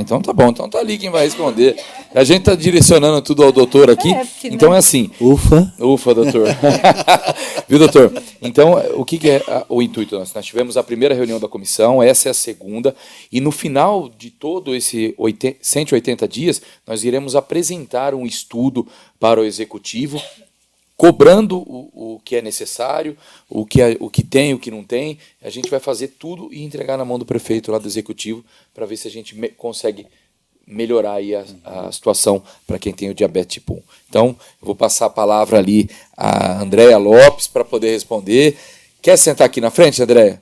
Então tá bom. Então tá ali quem vai responder. A gente tá direcionando tudo ao doutor aqui. Então é assim. Ufa, doutor. Viu, doutor? Então, o que é o intuito nosso? Nós tivemos a primeira reunião da comissão, essa é a segunda, e no final de todo esse 180 dias, nós iremos apresentar um estudo para o executivo, cobrando o que é necessário, o que tem, o que não tem. A gente vai fazer tudo e entregar na mão do prefeito lá do executivo para ver se a gente consegue melhorar aí a situação para quem tem o diabetes tipo 1. Então, eu vou passar a palavra ali a Andréia Lopes para poder responder. Quer sentar aqui na frente, Andréia?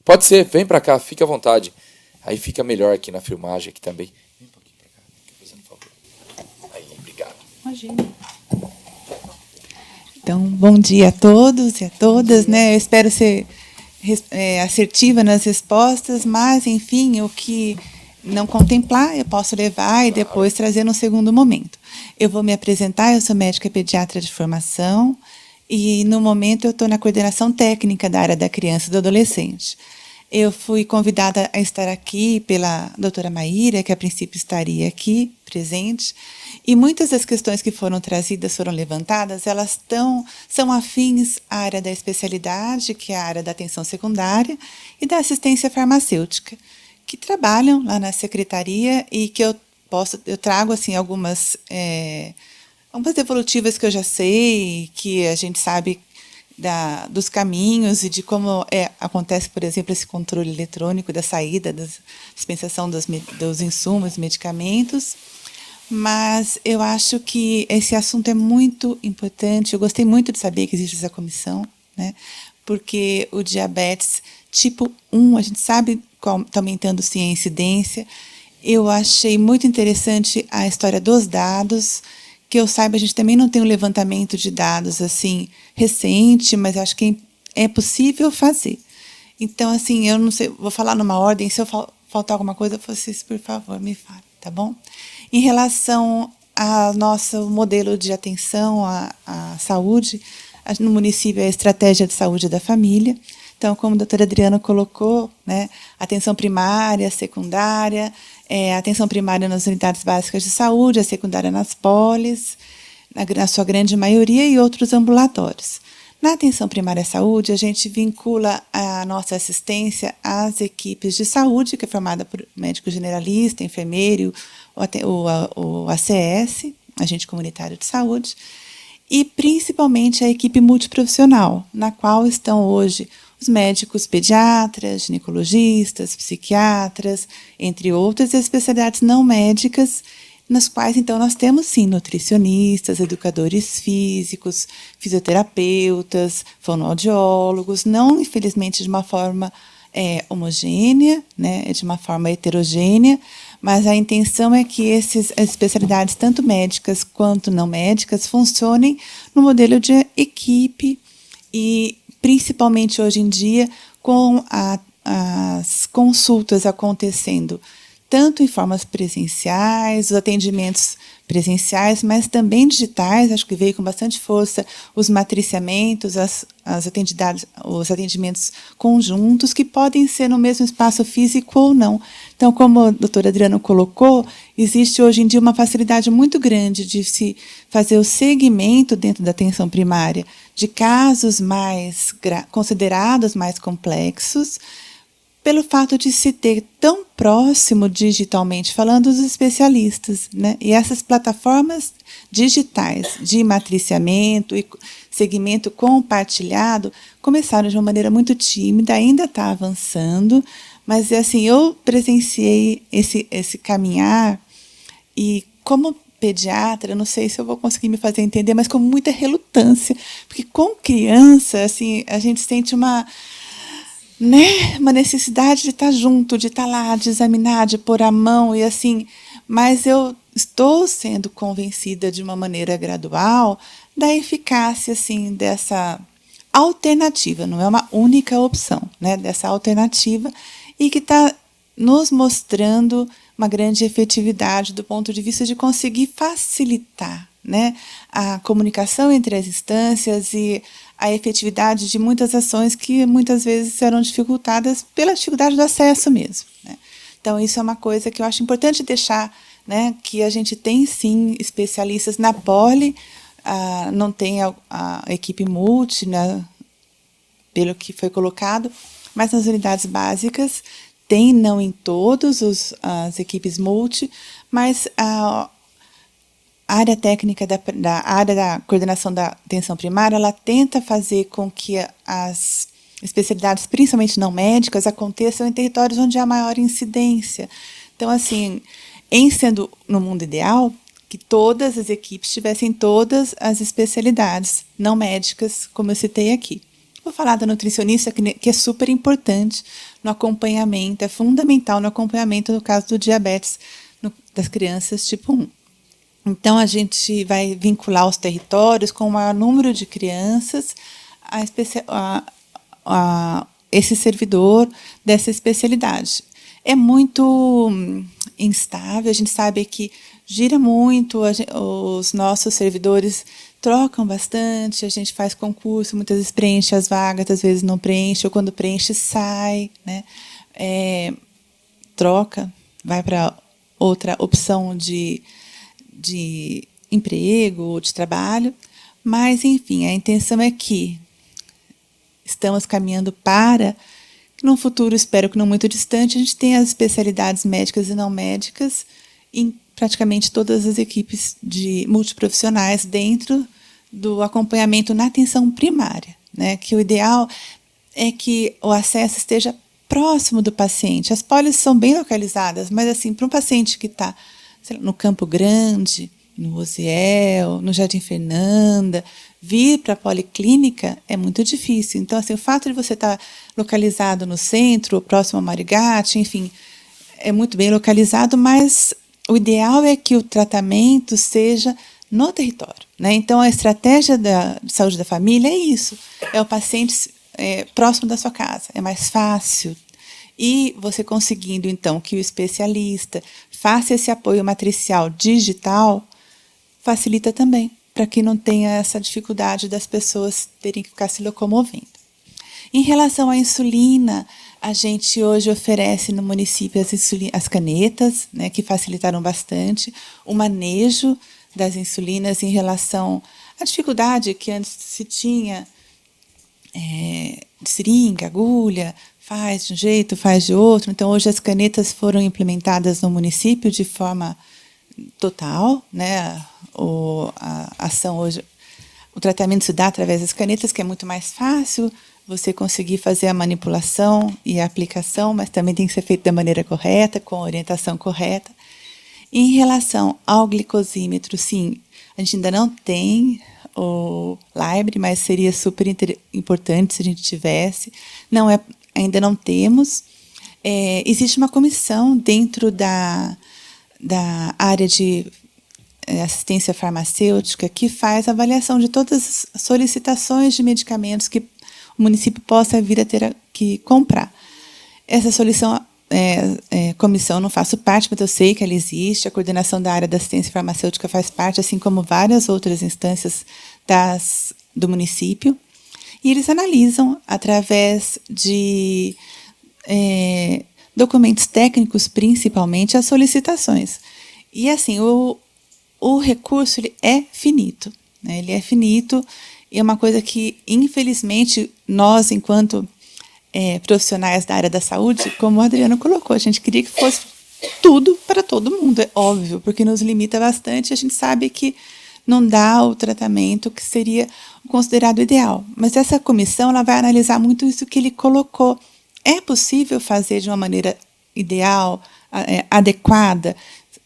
Pode ser, vem para cá, fica à vontade. Aí fica melhor aqui na filmagem aqui também. Vem um pouquinho para cá, fazendo um favor. Aí, obrigado. Imagina. Então, bom dia a todos e a todas, né? Eu espero ser assertiva nas respostas, mas, enfim, o que não contemplar, eu posso levar e depois trazer no segundo momento. Eu vou me apresentar, eu sou médica pediatra de formação e, no momento, eu estou na coordenação técnica da área da criança e do adolescente. Eu fui convidada a estar aqui pela doutora Maíra, que a princípio estaria aqui presente, e muitas das questões que foram trazidas, foram levantadas, elas são afins à área da especialidade, que é a área da atenção secundária, e da assistência farmacêutica, que trabalham lá na secretaria e que eu trago assim, algumas devolutivas que eu já sei, que a gente sabe dos caminhos e de como acontece, por exemplo, esse controle eletrônico da saída, da dispensação dos insumos, medicamentos. Mas eu acho que esse assunto é muito importante. Eu gostei muito de saber que existe essa comissão, né? Porque o diabetes tipo 1, a gente sabe qual está aumentando-se a incidência. Eu achei muito interessante a história dos dados. Que eu saiba, a gente também não tem um levantamento de dados assim recente, mas acho que é possível fazer. Então, assim, eu não sei, vou falar numa ordem, se eu faltar alguma coisa, vocês, por favor, me falem, tá bom? Em relação ao nosso modelo de atenção à saúde, no município é a estratégia de saúde da família. Então, como a doutora Adriana colocou, né, atenção primária, secundária, atenção primária nas unidades básicas de saúde, a secundária nas polis, na sua grande maioria, e outros ambulatórios. Na atenção primária à saúde, a gente vincula a nossa assistência às equipes de saúde, que é formada por médico generalista, enfermeiro, o ACS, agente comunitário de saúde, e principalmente a equipe multiprofissional, na qual estão hoje os médicos pediatras, ginecologistas, psiquiatras, entre outras especialidades não médicas, nas quais, então, nós temos, sim, nutricionistas, educadores físicos, fisioterapeutas, fonoaudiólogos, não, infelizmente, de uma forma homogênea, né, de uma forma heterogênea, mas a intenção é que essas especialidades, tanto médicas quanto não médicas, funcionem no modelo de equipe e, principalmente hoje em dia, com as consultas acontecendo tanto em formas presenciais, os atendimentos presenciais, mas também digitais. Acho que veio com bastante força os matriciamentos, os atendimentos conjuntos, que podem ser no mesmo espaço físico ou não. Então, como a doutora Adriana colocou, existe hoje em dia uma facilidade muito grande de se fazer o segmento dentro da atenção primária de casos considerados mais complexos, pelo fato de se ter tão próximo digitalmente falando os especialistas, né? E essas plataformas digitais de matriciamento e segmento compartilhado começaram de uma maneira muito tímida, ainda está avançando, Mas, assim, eu presenciei esse caminhar e, como pediatra, não sei se eu vou conseguir me fazer entender, mas com muita relutância, porque com criança, assim, a gente sente uma necessidade de estar junto, de estar lá, de examinar, de pôr a mão e assim, mas eu estou sendo convencida de uma maneira gradual da eficácia assim dessa alternativa, não é uma única opção, né, dessa alternativa e que está nos mostrando uma grande efetividade do ponto de vista de conseguir facilitar, né, a comunicação entre as instâncias e a efetividade de muitas ações que muitas vezes eram dificultadas pela dificuldade do acesso mesmo, né. Então, isso é uma coisa que eu acho importante deixar, né, que a gente tem, sim, especialistas na poli, não tem a equipe multi, né, pelo que foi colocado, mas nas unidades básicas tem, não em todas as equipes multi, mas a área técnica da área da coordenação da atenção primária, ela tenta fazer com que as especialidades, principalmente não médicas, aconteçam em territórios onde há maior incidência. Então, assim, sendo no mundo ideal, que todas as equipes tivessem todas as especialidades não médicas, como eu citei aqui. Vou falar da nutricionista, que é super importante no acompanhamento, é fundamental no acompanhamento no caso do diabetes das crianças tipo 1. Então, a gente vai vincular os territórios com o maior número de crianças a esse servidor dessa especialidade. É muito instável, a gente sabe que gira muito, os nossos servidores trocam bastante, a gente faz concurso, muitas vezes preenche as vagas, às vezes não preenche, ou quando preenche sai, né? Troca, vai para outra opção de emprego ou de trabalho, mas, enfim, a intenção é que estamos caminhando para que, num futuro, espero que não muito distante, a gente tenha as especialidades médicas e não médicas em praticamente todas as equipes de multiprofissionais dentro do acompanhamento na atenção primária, né? Que o ideal é que o acesso esteja próximo do paciente. As polis são bem localizadas, mas assim, para um paciente que está no Campo Grande, no Osiel, no Jardim Fernanda, vir para a policlínica é muito difícil. Então, assim, o fato de você estar localizado no centro, próximo a Marigate, enfim, é muito bem localizado, mas o ideal é que o tratamento seja no território, né? Então, a estratégia de saúde da família é isso, é o paciente próximo da sua casa, é mais fácil. E você conseguindo, então, que o especialista faça esse apoio matricial digital, facilita também, para que não tenha essa dificuldade das pessoas terem que ficar se locomovendo. Em relação à insulina, a gente hoje oferece no município as canetas, né, que facilitaram bastante, o manejo das insulinas em relação à dificuldade que antes se tinha de seringa, agulha, faz de um jeito, faz de outro. Então, hoje as canetas foram implementadas no município de forma total, né? A ação hoje, o tratamento se dá através das canetas, que é muito mais fácil você conseguir fazer a manipulação e a aplicação, mas também tem que ser feito da maneira correta, com a orientação correta. Em relação ao glicosímetro, sim, a gente ainda não tem o Libre, mas seria super importante se a gente tivesse. Ainda não temos. Existe uma comissão dentro da área de assistência farmacêutica que faz avaliação de todas as solicitações de medicamentos que o município possa vir a ter que comprar. Essa comissão não faço parte, mas eu sei que ela existe. A coordenação da área da assistência farmacêutica faz parte, assim como várias outras instâncias do município. E eles analisam, através de documentos técnicos, principalmente, as solicitações. E, assim, o recurso ele é finito, né? Ele é finito e é uma coisa que, infelizmente, nós, enquanto profissionais da área da saúde, como o Adriano colocou, a gente queria que fosse tudo para todo mundo, é óbvio, porque nos limita bastante. A gente sabe que não dá o tratamento que seria considerado ideal. Mas essa comissão ela vai analisar muito isso que ele colocou, é possível fazer de uma maneira ideal, adequada,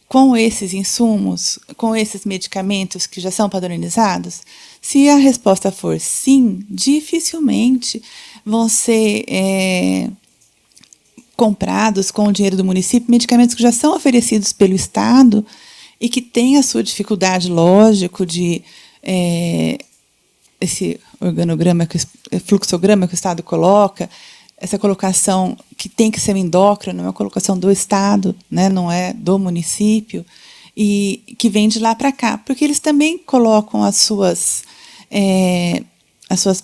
com esses insumos, com esses medicamentos que já são padronizados? Se a resposta for sim, dificilmente vão ser comprados com o dinheiro do município medicamentos que já são oferecidos pelo Estado e que têm a sua dificuldade, lógico, de esse organograma, fluxograma que o Estado coloca, essa colocação que tem que ser um endócrino, é uma colocação do Estado, né, não é do município, e que vem de lá para cá, porque eles também colocam as suas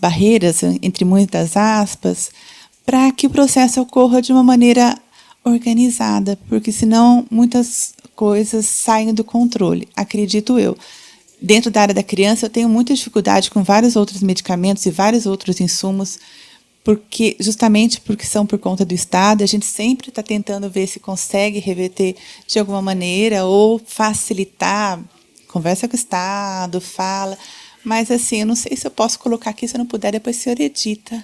barreiras, entre muitas aspas, para que o processo ocorra de uma maneira organizada, porque senão muitas coisas saem do controle, acredito eu. Dentro da área da criança, eu tenho muita dificuldade com vários outros medicamentos e vários outros insumos, justamente porque são por conta do Estado, a gente sempre está tentando ver se consegue reverter de alguma maneira ou facilitar, conversa com o Estado, fala, mas assim, eu não sei se eu posso colocar aqui, se eu não puder, depois o senhor edita.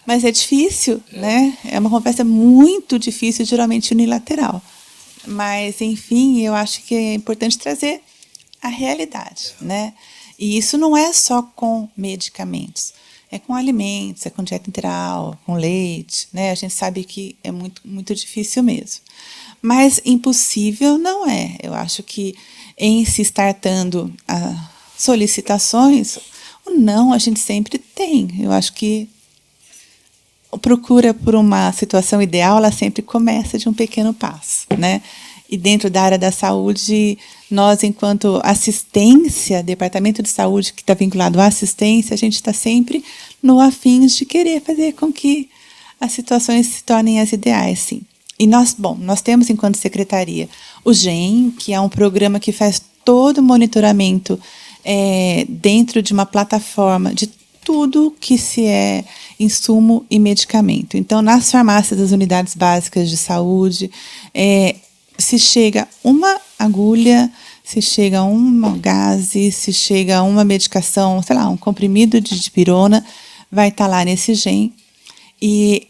Mas é difícil, né? É uma conversa muito difícil, geralmente unilateral. Mas, enfim, eu acho que é importante trazer a realidade, né? E isso não é só com medicamentos, é com alimentos, é com dieta integral, com leite, né? A gente sabe que é muito, muito difícil mesmo. Mas impossível não é. Eu acho que em se startando solicitações, o não a gente sempre tem. Eu acho que a procura por uma situação ideal, ela sempre começa de um pequeno passo, né? E dentro da área da saúde, nós, enquanto assistência, departamento de saúde que está vinculado à assistência, a gente está sempre no afins de querer fazer com que as situações se tornem as ideais, sim. E nós temos, enquanto secretaria, o GEM, que é um programa que faz todo o monitoramento dentro de uma plataforma de tudo que se é insumo e medicamento. Então, nas farmácias das unidades básicas de saúde, se chega uma agulha, se chega uma gase, se chega uma medicação, sei lá, um comprimido de dipirona, vai estar lá nesse GEM. E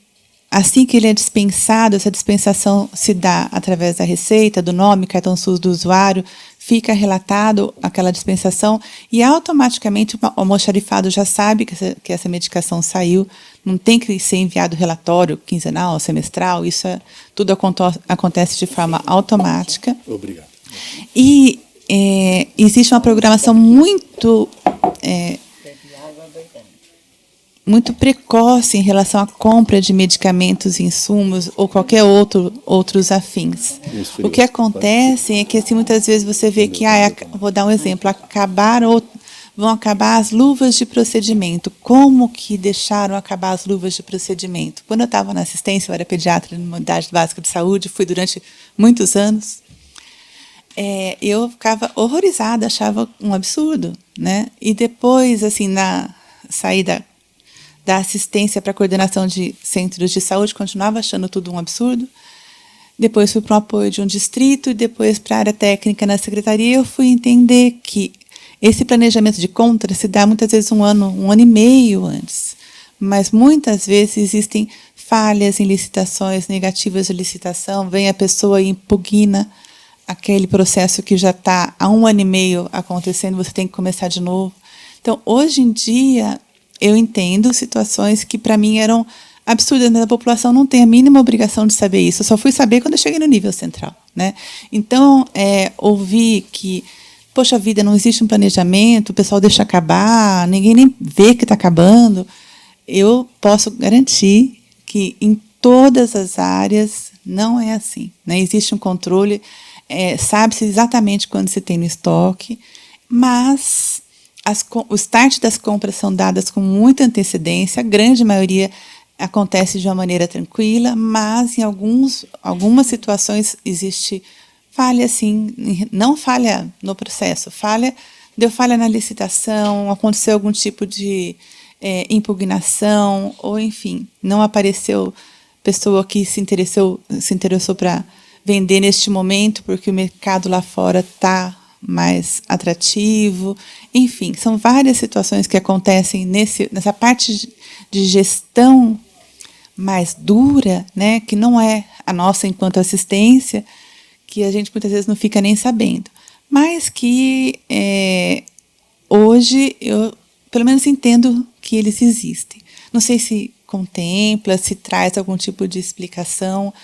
assim que ele é dispensado, essa dispensação se dá através da receita, do nome, cartão SUS do usuário, fica relatado aquela dispensação e automaticamente o almoxarifado já sabe que essa medicação saiu, não tem que ser enviado relatório quinzenal, semestral, isso tudo acontece de forma automática. Obrigado. E existe uma programação muito precoce em relação à compra de medicamentos, insumos ou qualquer outros afins. O que acontece é que assim, muitas vezes você vê que, vou dar um exemplo, vão acabar as luvas de procedimento. Como que deixaram acabar as luvas de procedimento? Quando eu estava na assistência, eu era pediatra numa unidade básica de saúde, fui durante muitos anos, eu ficava horrorizada, achava um absurdo, né? E depois, assim, na saída da assistência para a coordenação de centros de saúde, continuava achando tudo um absurdo. Depois fui para o apoio de um distrito e depois para a área técnica na secretaria. Eu fui entender que esse planejamento de compra se dá muitas vezes um ano e meio antes. Mas muitas vezes existem falhas em licitações, negativas de licitação, vem a pessoa e impugna aquele processo que já está há 1 ano e meio acontecendo, você tem que começar de novo. Então, hoje em dia, eu entendo situações que, para mim, eram absurdas, mas a população não tem a mínima obrigação de saber isso. Eu só fui saber quando eu cheguei no nível central, né? Então, ouvir que, poxa vida, não existe um planejamento, o pessoal deixa acabar, ninguém nem vê que está acabando. Eu posso garantir que, em todas as áreas, não é assim, né? Existe um controle, sabe-se exatamente quando se tem no estoque, mas o start das compras são dadas com muita antecedência, a grande maioria acontece de uma maneira tranquila, mas em algumas situações existe falha, assim, não falha no processo, deu falha na licitação, aconteceu algum tipo de impugnação, ou enfim, não apareceu pessoa que se interessou para vender neste momento, porque o mercado lá fora está mais atrativo. Enfim, são várias situações que acontecem nessa parte de gestão mais dura, né, que não é a nossa enquanto assistência, que a gente muitas vezes não fica nem sabendo, mas que hoje eu, pelo menos, entendo que eles existem. Não sei se contempla, se traz algum tipo de explicação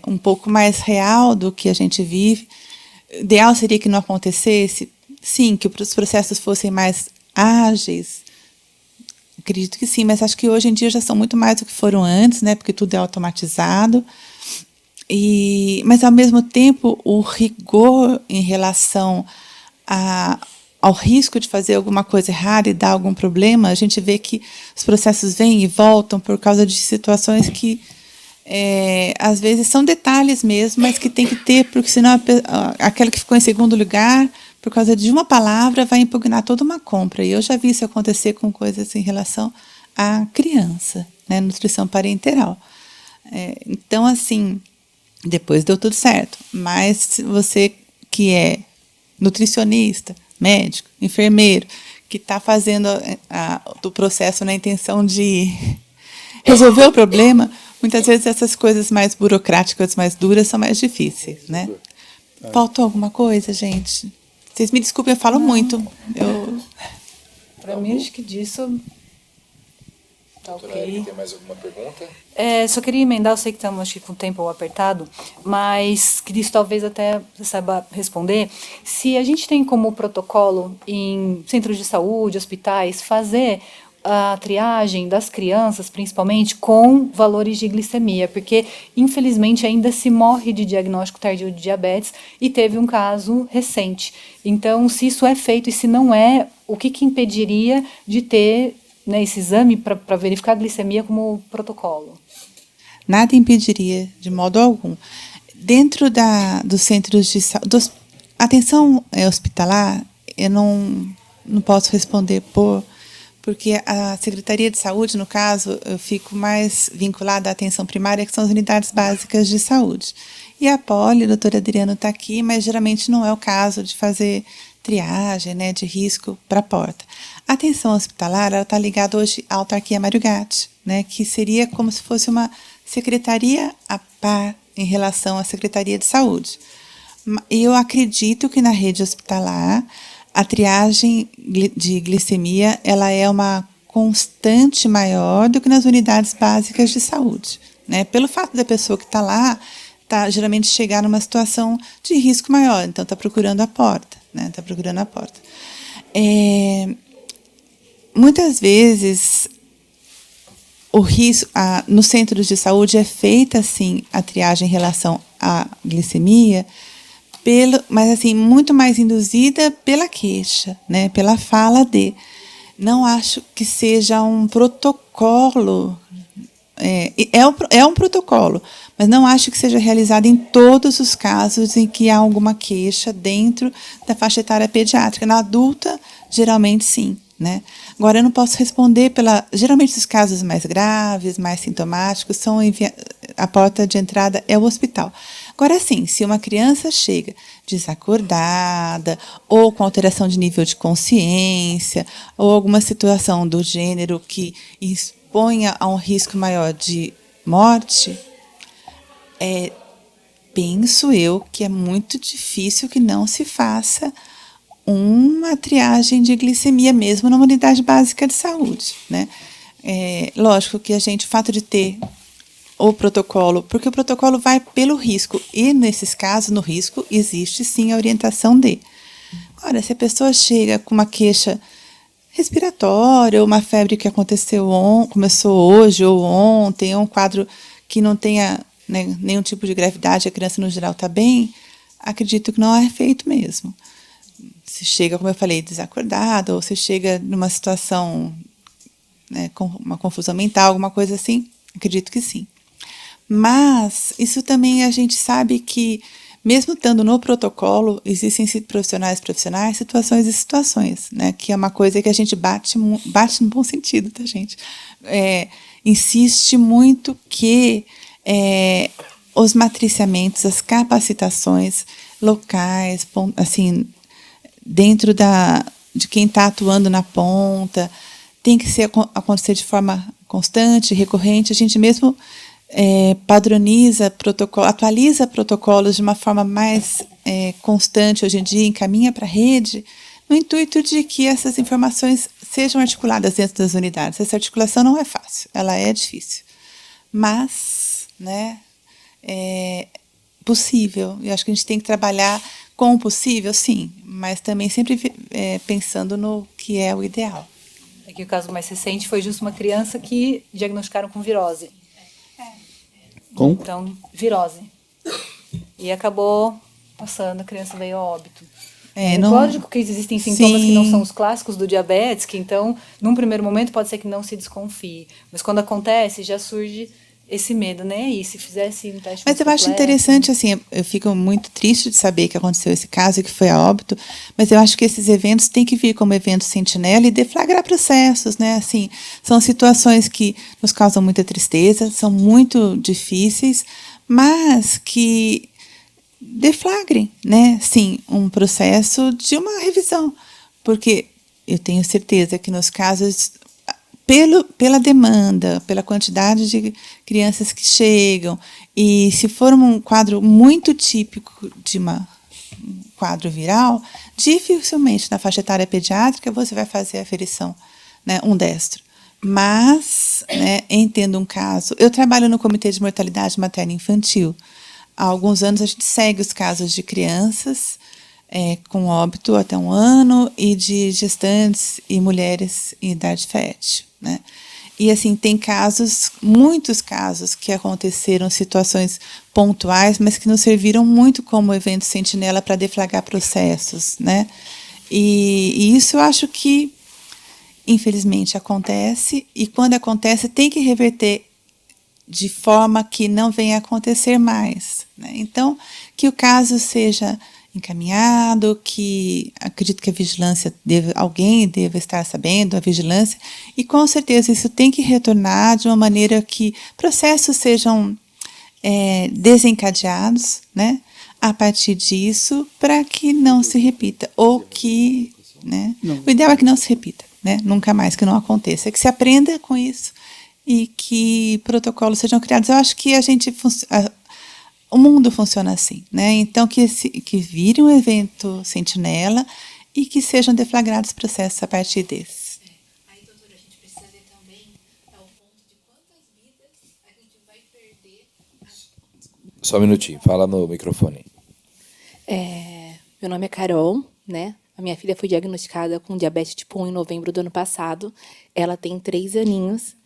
um pouco mais real do que a gente vive. O ideal seria que não acontecesse, sim, que os processos fossem mais ágeis. Acredito que sim, mas acho que hoje em dia já são muito mais do que foram antes, né? Porque tudo é automatizado. Mas, ao mesmo tempo, o rigor em relação ao risco de fazer alguma coisa errada e dar algum problema, a gente vê que os processos vêm e voltam por causa de situações que, às vezes, são detalhes mesmo, mas que tem que ter, porque senão aquela que ficou em segundo lugar, por causa de uma palavra, vai impugnar toda uma compra. E eu já vi isso acontecer com coisas em relação à criança, né, nutrição parenteral. Então, assim, depois deu tudo certo. Mas você que é nutricionista, médico, enfermeiro, que está fazendo o processo na intenção de resolver o problema, muitas vezes essas coisas mais burocráticas, mais duras, são mais difíceis, né? Faltou alguma coisa, gente? Vocês me desculpem, eu falo muito. Para mim, acho que disso tá ok. Tem mais alguma pergunta? Só queria emendar, eu sei que estamos acho que com o tempo apertado, mas que isso talvez até você saiba responder. Se a gente tem como protocolo em centros de saúde, hospitais, fazer a triagem das crianças, principalmente, com valores de glicemia, porque, infelizmente, ainda se morre de diagnóstico tardio de diabetes e teve um caso recente. Então, se isso é feito e se não é, o que impediria de ter, né, esse exame para verificar a glicemia como protocolo? Nada impediria, de modo algum. Dentro dos centros de saúde, atenção hospitalar, eu não posso responder porque a Secretaria de Saúde, no caso, eu fico mais vinculada à atenção primária, que são as unidades básicas de saúde. E a Poli, a doutora Adriana está aqui, mas geralmente não é o caso de fazer triagem, né, de risco para a porta. A atenção hospitalar está ligada hoje à autarquia Mário Gatti, né, que seria como se fosse uma secretaria a par em relação à Secretaria de Saúde. E eu acredito que na rede hospitalar a triagem de glicemia ela é uma constante maior do que nas unidades básicas de saúde, né? Pelo fato da pessoa que está lá geralmente chegar numa situação de risco maior, então está procurando a porta, né? Está procurando a porta. Muitas vezes o risco nos centros de saúde é feita assim a triagem em relação à glicemia, mas assim muito mais induzida pela queixa, né, pela fala de. Não acho que seja um protocolo, é um protocolo, mas não acho que seja realizado em todos os casos em que há alguma queixa dentro da faixa etária pediátrica. Na adulta, geralmente sim, né? Agora, eu não posso responder geralmente os casos mais graves, mais sintomáticos, a porta de entrada é o hospital. Agora, sim, se uma criança chega desacordada, ou com alteração de nível de consciência, ou alguma situação do gênero que exponha a um risco maior de morte, penso eu que é muito difícil que não se faça uma triagem de glicemia mesmo numa unidade básica de saúde, né? Lógico que o fato de ter o protocolo, porque o protocolo vai pelo risco, e nesses casos, no risco, existe sim a orientação de. Agora, se a pessoa chega com uma queixa respiratória, ou uma febre que começou hoje ou ontem, ou um quadro que não tenha, né, nenhum tipo de gravidade, a criança no geral está bem, acredito que não é feito mesmo. Se chega, como eu falei, desacordado, ou se chega numa situação, né, com uma confusão mental, alguma coisa assim, acredito que sim. Mas isso também a gente sabe que, mesmo estando no protocolo, existem profissionais, situações e situações, né, que é uma coisa que a gente bate no bom sentido, tá, gente? Insiste muito que os matriciamentos, as capacitações locais, assim, dentro de quem está atuando na ponta, tem que acontecer de forma constante, recorrente. A gente mesmo padroniza protocolo, atualiza protocolos de uma forma mais constante hoje em dia, encaminha para a rede, no intuito de que essas informações sejam articuladas dentro das unidades. Essa articulação não é fácil, ela é difícil, mas, né, é possível. E acho que a gente tem que trabalhar com o possível, sim, mas também sempre pensando no que é o ideal. Aqui o caso mais recente foi justo uma criança que diagnosticaram com virose. Então, virose. E acabou passando, a criança veio a óbito. Lógico que existem sintomas que não são os clássicos do diabetes, que então, num primeiro momento, pode ser que não se desconfie. Mas quando acontece, já surge esse medo, né? E se fizesse um teste Mas eu acho interessante, assim, eu fico muito triste de saber que aconteceu esse caso, que foi a óbito, mas eu acho que esses eventos têm que vir como evento sentinela e deflagrar processos, né? Assim, são situações que nos causam muita tristeza, são muito difíceis, mas que deflagrem, né? Sim, um processo de uma revisão, porque eu tenho certeza que nos casos pela demanda, pela quantidade de crianças que chegam, e se for um quadro muito típico de um quadro viral, dificilmente na faixa etária pediátrica você vai fazer a aferição, né, um destro. Mas, né, entendo um caso. Eu trabalho no Comitê de Mortalidade Materna e Infantil. Há alguns anos a gente segue os casos de crianças com óbito até 1 ano e de gestantes e mulheres em idade fértil, né? E assim, tem casos, muitos casos que aconteceram, situações pontuais, mas que nos serviram muito como evento sentinela para deflagrar processos, né? E isso eu acho que, infelizmente, acontece, e quando acontece tem que reverter de forma que não venha a acontecer mais, né? Então, que o caso seja encaminhado, que acredito que a vigilância alguém deva estar sabendo, a vigilância, e com certeza isso tem que retornar de uma maneira que processos sejam desencadeados, né, a partir disso, para que não se repita, ou que, né, o ideal é que não se repita, né, nunca mais, que não aconteça, que se aprenda com isso e que protocolos sejam criados. Eu acho que o mundo funciona assim, né? Então, que vire um evento sentinela e que sejam deflagrados processos a partir desse. Aí, doutora, a gente precisa ver também ao ponto de quantas vidas a gente vai perder. Só um minutinho, fala no microfone. Meu nome é Carol, né? A minha filha foi diagnosticada com diabetes tipo 1 em novembro do ano passado. Ela tem 3 aninhos.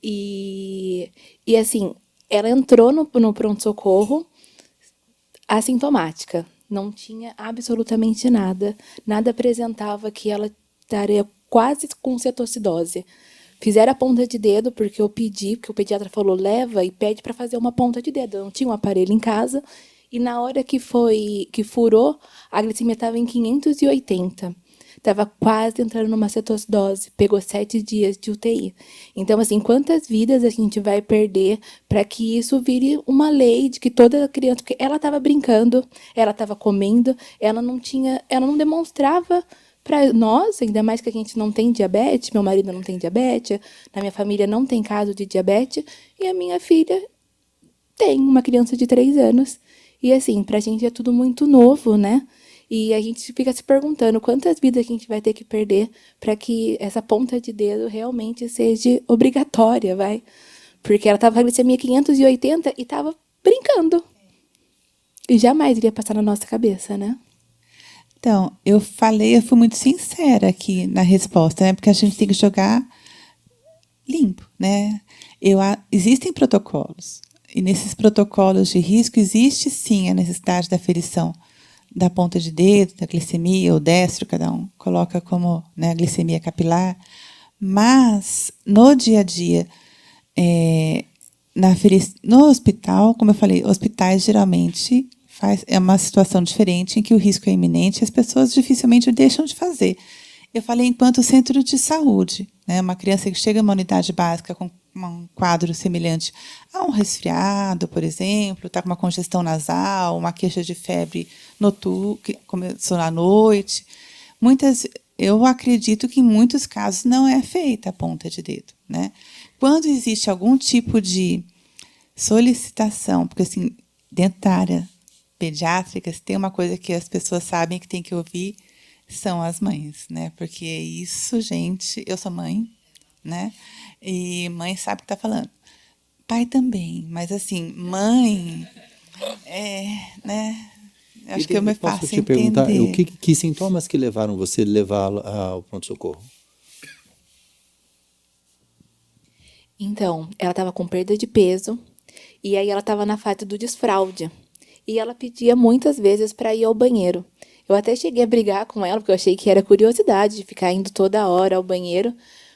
E assim, ela entrou no pronto-socorro assintomática, não tinha absolutamente nada, nada apresentava que ela estaria quase com cetoacidose. Fizeram a ponta de dedo porque eu pedi, porque o pediatra falou, leva e pede para fazer uma ponta de dedo. Eu não tinha um aparelho em casa, e na hora que furou, a glicemia estava em 580. Estava quase entrando numa cetoacidose, pegou 7 dias de UTI. Então, assim, quantas vidas a gente vai perder para que isso vire uma lei de que toda criança... Porque ela estava brincando, ela estava comendo, ela não demonstrava para nós, ainda mais que a gente não tem diabetes, meu marido não tem diabetes, na minha família não tem caso de diabetes, e a minha filha tem uma criança de 3 anos. E, assim, para a gente é tudo muito novo, né? E a gente fica se perguntando quantas vidas a gente vai ter que perder para que essa ponta de dedo realmente seja obrigatória, vai? Porque ela estava com a glicemia 580 e estava brincando. E jamais iria passar na nossa cabeça, né? Então, eu fui muito sincera aqui na resposta, né? Porque a gente tem que jogar limpo, né? Existem protocolos. E nesses protocolos de risco existe, sim, a necessidade da aferição da ponta de dedo, da glicemia, ou destro, cada um coloca como, né, a glicemia capilar. Mas, no dia a dia, no hospital, como eu falei, hospitais geralmente é uma situação diferente em que o risco é iminente e as pessoas dificilmente deixam de fazer. Eu falei enquanto centro de saúde, né, uma criança que chega a uma unidade básica com um quadro semelhante a um resfriado, por exemplo, está com uma congestão nasal, uma queixa de febre noturna, que começou à noite. Eu acredito que em muitos casos não é feita a ponta de dedo, né? quando existe algum tipo de solicitação, porque assim, dentro da área pediátrica, se tem uma coisa que as pessoas sabem que tem que ouvir, são as mães, né? Porque isso, gente, eu sou mãe, né? E mãe sabe o que está falando. Pai também, mas assim, mãe, né? Acho que eu me Posso faço te perguntar, entender. que sintomas que levaram você a levá-la ao pronto-socorro? Então, ela estava com perda de peso e aí ela estava na fase do desfraude. E ela pedia muitas vezes para ir ao banheiro. Eu até cheguei a brigar com ela, porque eu achei que era curiosidade de ficar indo toda hora ao banheiro,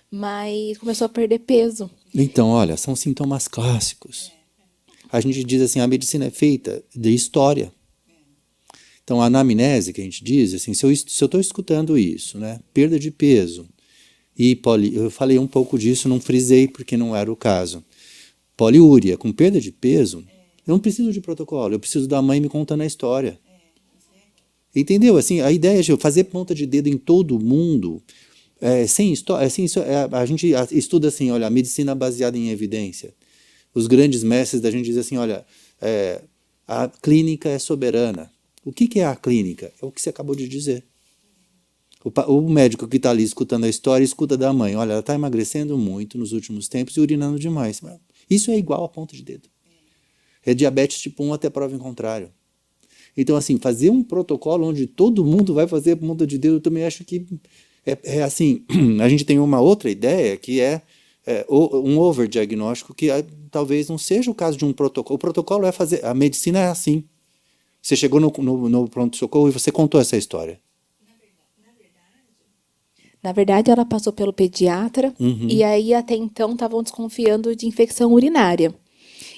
mas começou a perder peso. Então, olha, são sintomas clássicos. A gente diz assim, a medicina é feita de história. Então, a anamnese, que a gente diz, assim, se eu estou escutando isso, né, perda de peso, e eu falei um pouco disso, não frisei porque não era o caso. Poliúria, com perda de peso, eu não preciso de protocolo, eu preciso da mãe me contando a história. Entendeu? Assim, a ideia de fazer ponta de dedo em todo mundo, sem história, assim, a gente estuda assim, olha, a medicina baseada em evidência. Os grandes mestres da gente dizem assim, olha, a clínica é soberana. O que é a clínica? É o que você acabou de dizer. O médico que está ali escutando a história, escuta da mãe, olha, ela está emagrecendo muito nos últimos tempos e urinando demais. Isso é igual a ponta de dedo. É diabetes tipo 1 até prova em contrário. Então, assim, fazer um protocolo onde todo mundo vai fazer a ponta de dedo, eu também acho que assim, a gente tem uma outra ideia que um overdiagnóstico que talvez não seja o caso de um protocolo. O protocolo é fazer, a medicina é assim. Você chegou no pronto-socorro e você contou essa história. Na verdade, ela passou pelo pediatra e aí até então estavam desconfiando de infecção urinária.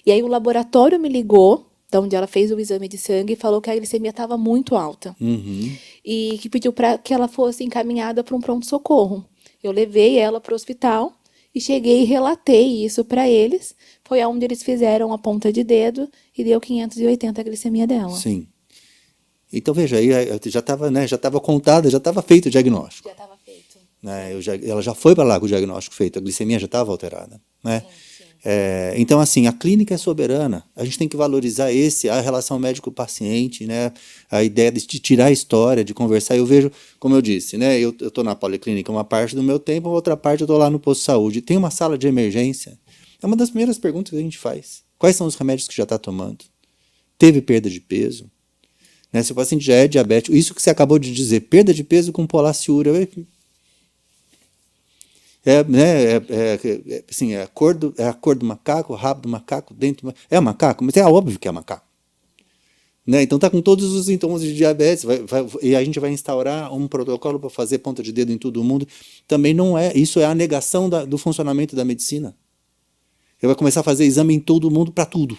E aí o laboratório me ligou, da onde ela fez o exame de sangue, e falou que a glicemia estava muito alta. E que pediu para que ela fosse encaminhada para um pronto-socorro. Eu levei ela para o hospital e cheguei e relatei isso para eles. Foi onde eles fizeram a ponta de dedo e deu 580 a glicemia dela. Sim. Então, veja, aí já estava, né, já estava contada, já estava feito o diagnóstico. Já estava feito. Né, ela já foi para lá com o diagnóstico feito, a glicemia já estava alterada. Né? Sim. Então, assim, a clínica é soberana. A gente tem que valorizar a relação médico-paciente, né? A ideia de tirar a história, de conversar. Eu vejo, como eu disse, né? Eu estou na policlínica uma parte do meu tempo, outra parte eu estou lá no posto de saúde. Tem uma sala de emergência. É uma das primeiras perguntas que a gente faz. Quais são os remédios que já está tomando? Teve perda de peso? Né? Se o paciente já é diabético, isso que você acabou de dizer, perda de peso com polaciúria, assim, a cor do macaco, o rabo do macaco, dentro do macaco. É macaco, mas é óbvio que é macaco. Né? Então está com todos os sintomas de diabetes, e a gente vai instaurar um protocolo para fazer ponta de dedo em todo mundo. Também não é, isso é a negação do funcionamento da medicina. Ele vai começar a fazer exame em todo mundo para tudo.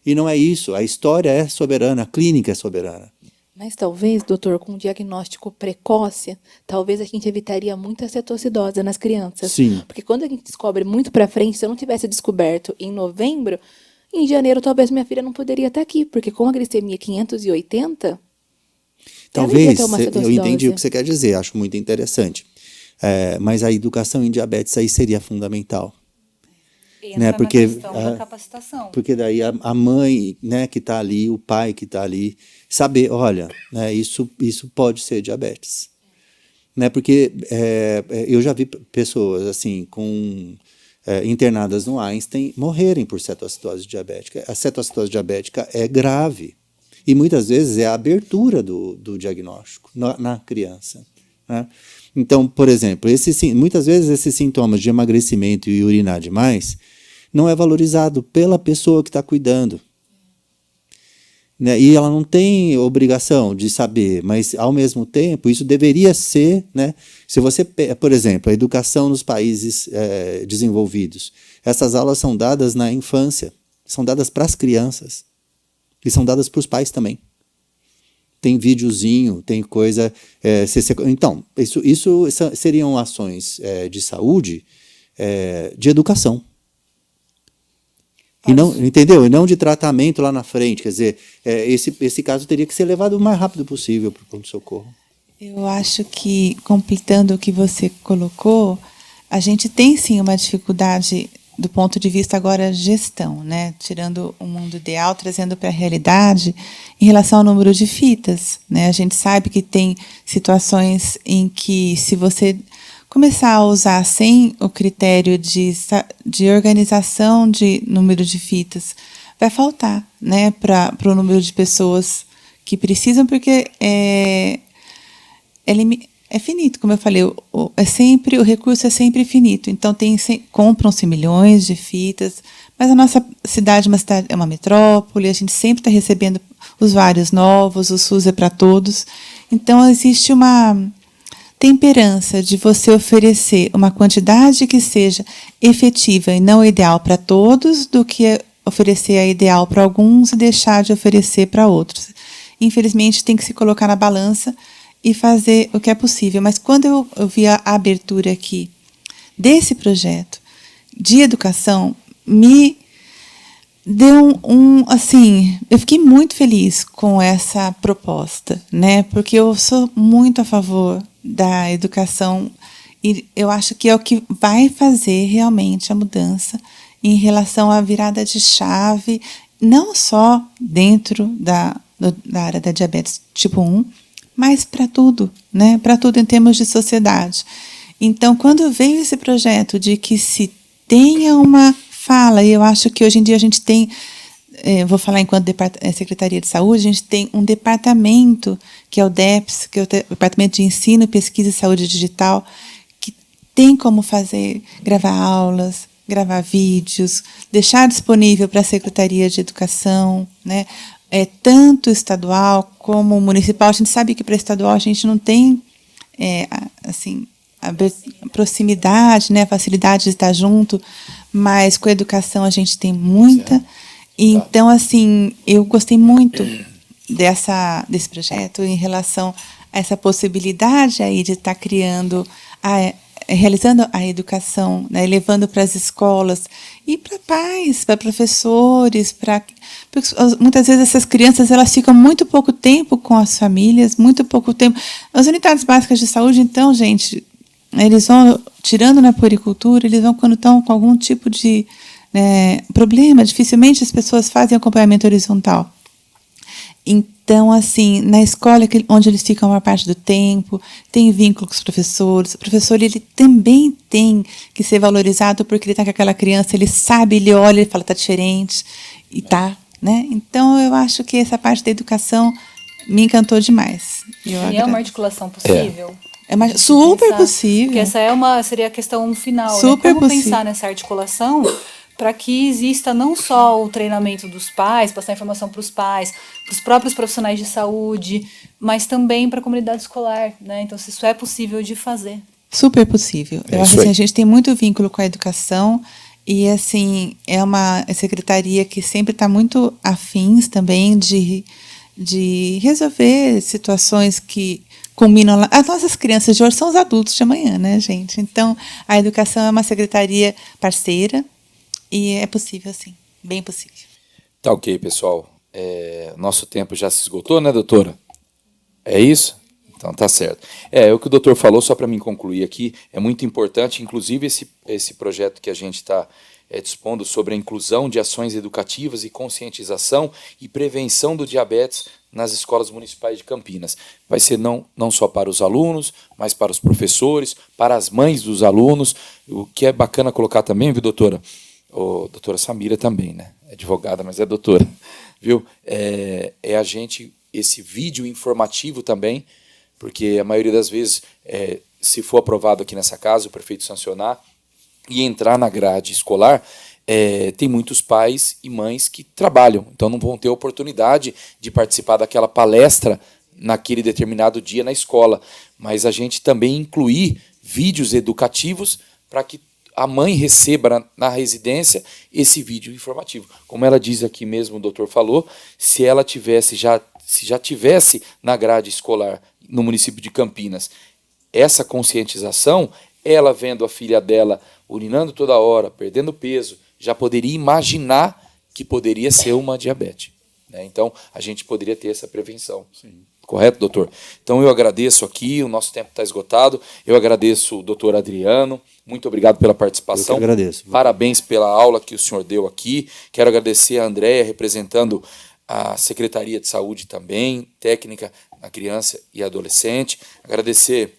E não é isso, a história é soberana, a clínica é soberana. Mas talvez, doutor, com um diagnóstico precoce, talvez a gente evitaria muita cetoacidose nas crianças. Sim. Porque quando a gente descobre muito para frente, se eu não tivesse descoberto em novembro, em janeiro talvez minha filha não poderia estar aqui, porque com a glicemia 580, talvez, ela ia ter uma eu cetoacidose. entendi o que você quer dizer, acho muito interessante. Mas a educação em diabetes aí seria fundamental. Entra Né, porque na questão da capacitação. Porque daí a mãe, né, que está ali, o pai que está ali, saber, olha, né, isso pode ser diabetes. Né, porque eu já vi pessoas assim, internadas no Einstein morrerem por cetoacidose diabética. A cetoacidose diabética é grave. E muitas vezes é a abertura do diagnóstico na criança. Né? Então, por exemplo, muitas vezes esses sintomas de emagrecimento e urinar demais não é valorizado pela pessoa que está cuidando. Né? E ela não tem obrigação de saber, mas, ao mesmo tempo, isso deveria ser... Né? Se você, por exemplo, a educação nos países desenvolvidos, essas aulas são dadas na infância, são dadas para as crianças e são dadas para os pais também. Tem videozinho, tem coisa... Então, isso seriam ações de saúde, de educação. E não, entendeu? E não de tratamento lá na frente. Quer dizer, esse caso teria que ser levado o mais rápido possível para o pronto-socorro. Eu acho que, completando o que você colocou, a gente tem sim uma dificuldade do ponto de vista agora gestão, né? Tirando o mundo ideal, trazendo para a realidade, em relação ao número de fitas, né? A gente sabe que tem situações em que, se você começar a usar sem o critério de organização de número de fitas, vai faltar, né, para o número de pessoas que precisam, porque é finito, como eu falei, o recurso é sempre finito. Então compram-se milhões de fitas, mas a nossa cidade é uma metrópole, a gente sempre está recebendo usuários novos, o SUS é para todos. Então existe uma temperança de você oferecer uma quantidade que seja efetiva e não ideal para todos, do que oferecer a ideal para alguns e deixar de oferecer para outros. Infelizmente, tem que se colocar na balança e fazer o que é possível. Mas quando eu vi a abertura aqui desse projeto de educação, me deu assim, eu fiquei muito feliz com essa proposta, né? Porque eu sou muito a favor da educação e eu acho que é o que vai fazer realmente a mudança em relação à virada de chave, não só dentro da área da diabetes tipo 1, mas para tudo, né? Para tudo em termos de sociedade. Então, quando veio esse projeto de que se tenha uma fala, e eu acho que hoje em dia a gente tem, vou falar enquanto Secretaria de Saúde, a gente tem um departamento, que é o DEPS, que é o Departamento de Ensino, Pesquisa e Saúde Digital, que tem como gravar aulas, gravar vídeos, deixar disponível para a Secretaria de Educação, né? Tanto estadual como municipal. A gente sabe que para estadual a gente não tem assim, a proximidade, né, a facilidade de estar junto, mas com a educação a gente tem muita. Certo. Então, assim, eu gostei muito desse projeto em relação a essa possibilidade aí de estar criando, realizando a educação, né, levando para as escolas e para pais, para professores, porque muitas vezes essas crianças elas ficam muito pouco tempo com as famílias, muito pouco tempo. As unidades básicas de saúde, então, gente, eles vão, tirando na puericultura, eles vão quando estão com algum tipo de problema, dificilmente as pessoas fazem acompanhamento horizontal. Então, assim, na escola, onde eles ficam a maior parte do tempo, tem vínculo com os professores. O professor, ele também tem que ser valorizado, porque ele está com aquela criança, ele sabe, ele olha, ele fala, está diferente, e tá, né? Então, eu acho que essa parte da educação me encantou demais. E é uma articulação possível? Super possível. Porque essa seria a questão final, super né? Como possível. Pensar nessa articulação para que exista não só o treinamento dos pais, passar informação para os pais, para os próprios profissionais de saúde, mas também para a comunidade escolar, né? Então, se isso é possível de fazer. Super possível. Eu acho que a gente tem muito vínculo com a educação e, assim, é uma secretaria que sempre está muito afins também de resolver situações que combinam lá. As nossas crianças de hoje são os adultos de amanhã, né, gente? Então, a educação é uma secretaria parceira e é possível, sim, bem possível. Tá ok, pessoal. Nosso tempo já se esgotou, né, doutora? É isso? Então tá certo. O que o doutor falou, só para mim concluir aqui, é muito importante, inclusive esse projeto que a gente está dispondo sobre a inclusão de ações educativas e conscientização e prevenção do diabetes nas escolas municipais de Campinas. Vai ser não só para os alunos, mas para os professores, para as mães dos alunos, o que é bacana colocar também, viu, doutora? Doutora Samira também, né? É advogada, mas é doutora, viu? A gente, esse vídeo informativo também, porque a maioria das vezes, se for aprovado aqui nessa casa, o prefeito sancionar e entrar na grade escolar, tem muitos pais e mães que trabalham, então não vão ter oportunidade de participar daquela palestra naquele determinado dia na escola, mas a gente também incluir vídeos educativos para que a mãe receba na residência esse vídeo informativo. Como ela diz aqui mesmo, o doutor falou, se ela já tivesse na grade escolar no município de Campinas essa conscientização, ela vendo a filha dela urinando toda hora, perdendo peso, já poderia imaginar que poderia ser uma diabetes. né? Então, a gente poderia ter essa prevenção. Sim. Correto, doutor? Então, eu agradeço aqui, o nosso tempo está esgotado. Eu agradeço o doutor Adriano. Muito obrigado pela participação. Eu que agradeço. Parabéns pela aula que o senhor deu aqui. Quero agradecer a Andréia, representando a Secretaria de Saúde também, técnica na criança e adolescente. Agradecer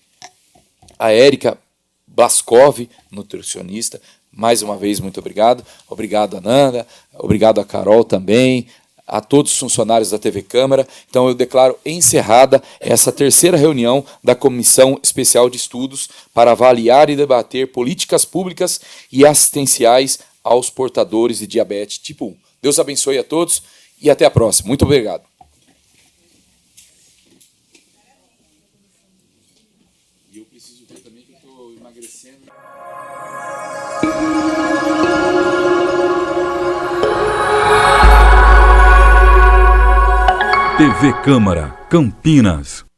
a Érica Blaskov, nutricionista. Mais uma vez, muito obrigado. Obrigado, Ananda. Obrigado a Carol também. A todos os funcionários da TV Câmara. Então, eu declaro encerrada essa terceira reunião da Comissão Especial de Estudos para avaliar e debater políticas públicas e assistenciais aos portadores de diabetes tipo 1. Deus abençoe a todos e até a próxima. Muito obrigado. E eu preciso ver também que eu estou emagrecendo. TV Câmara, Campinas.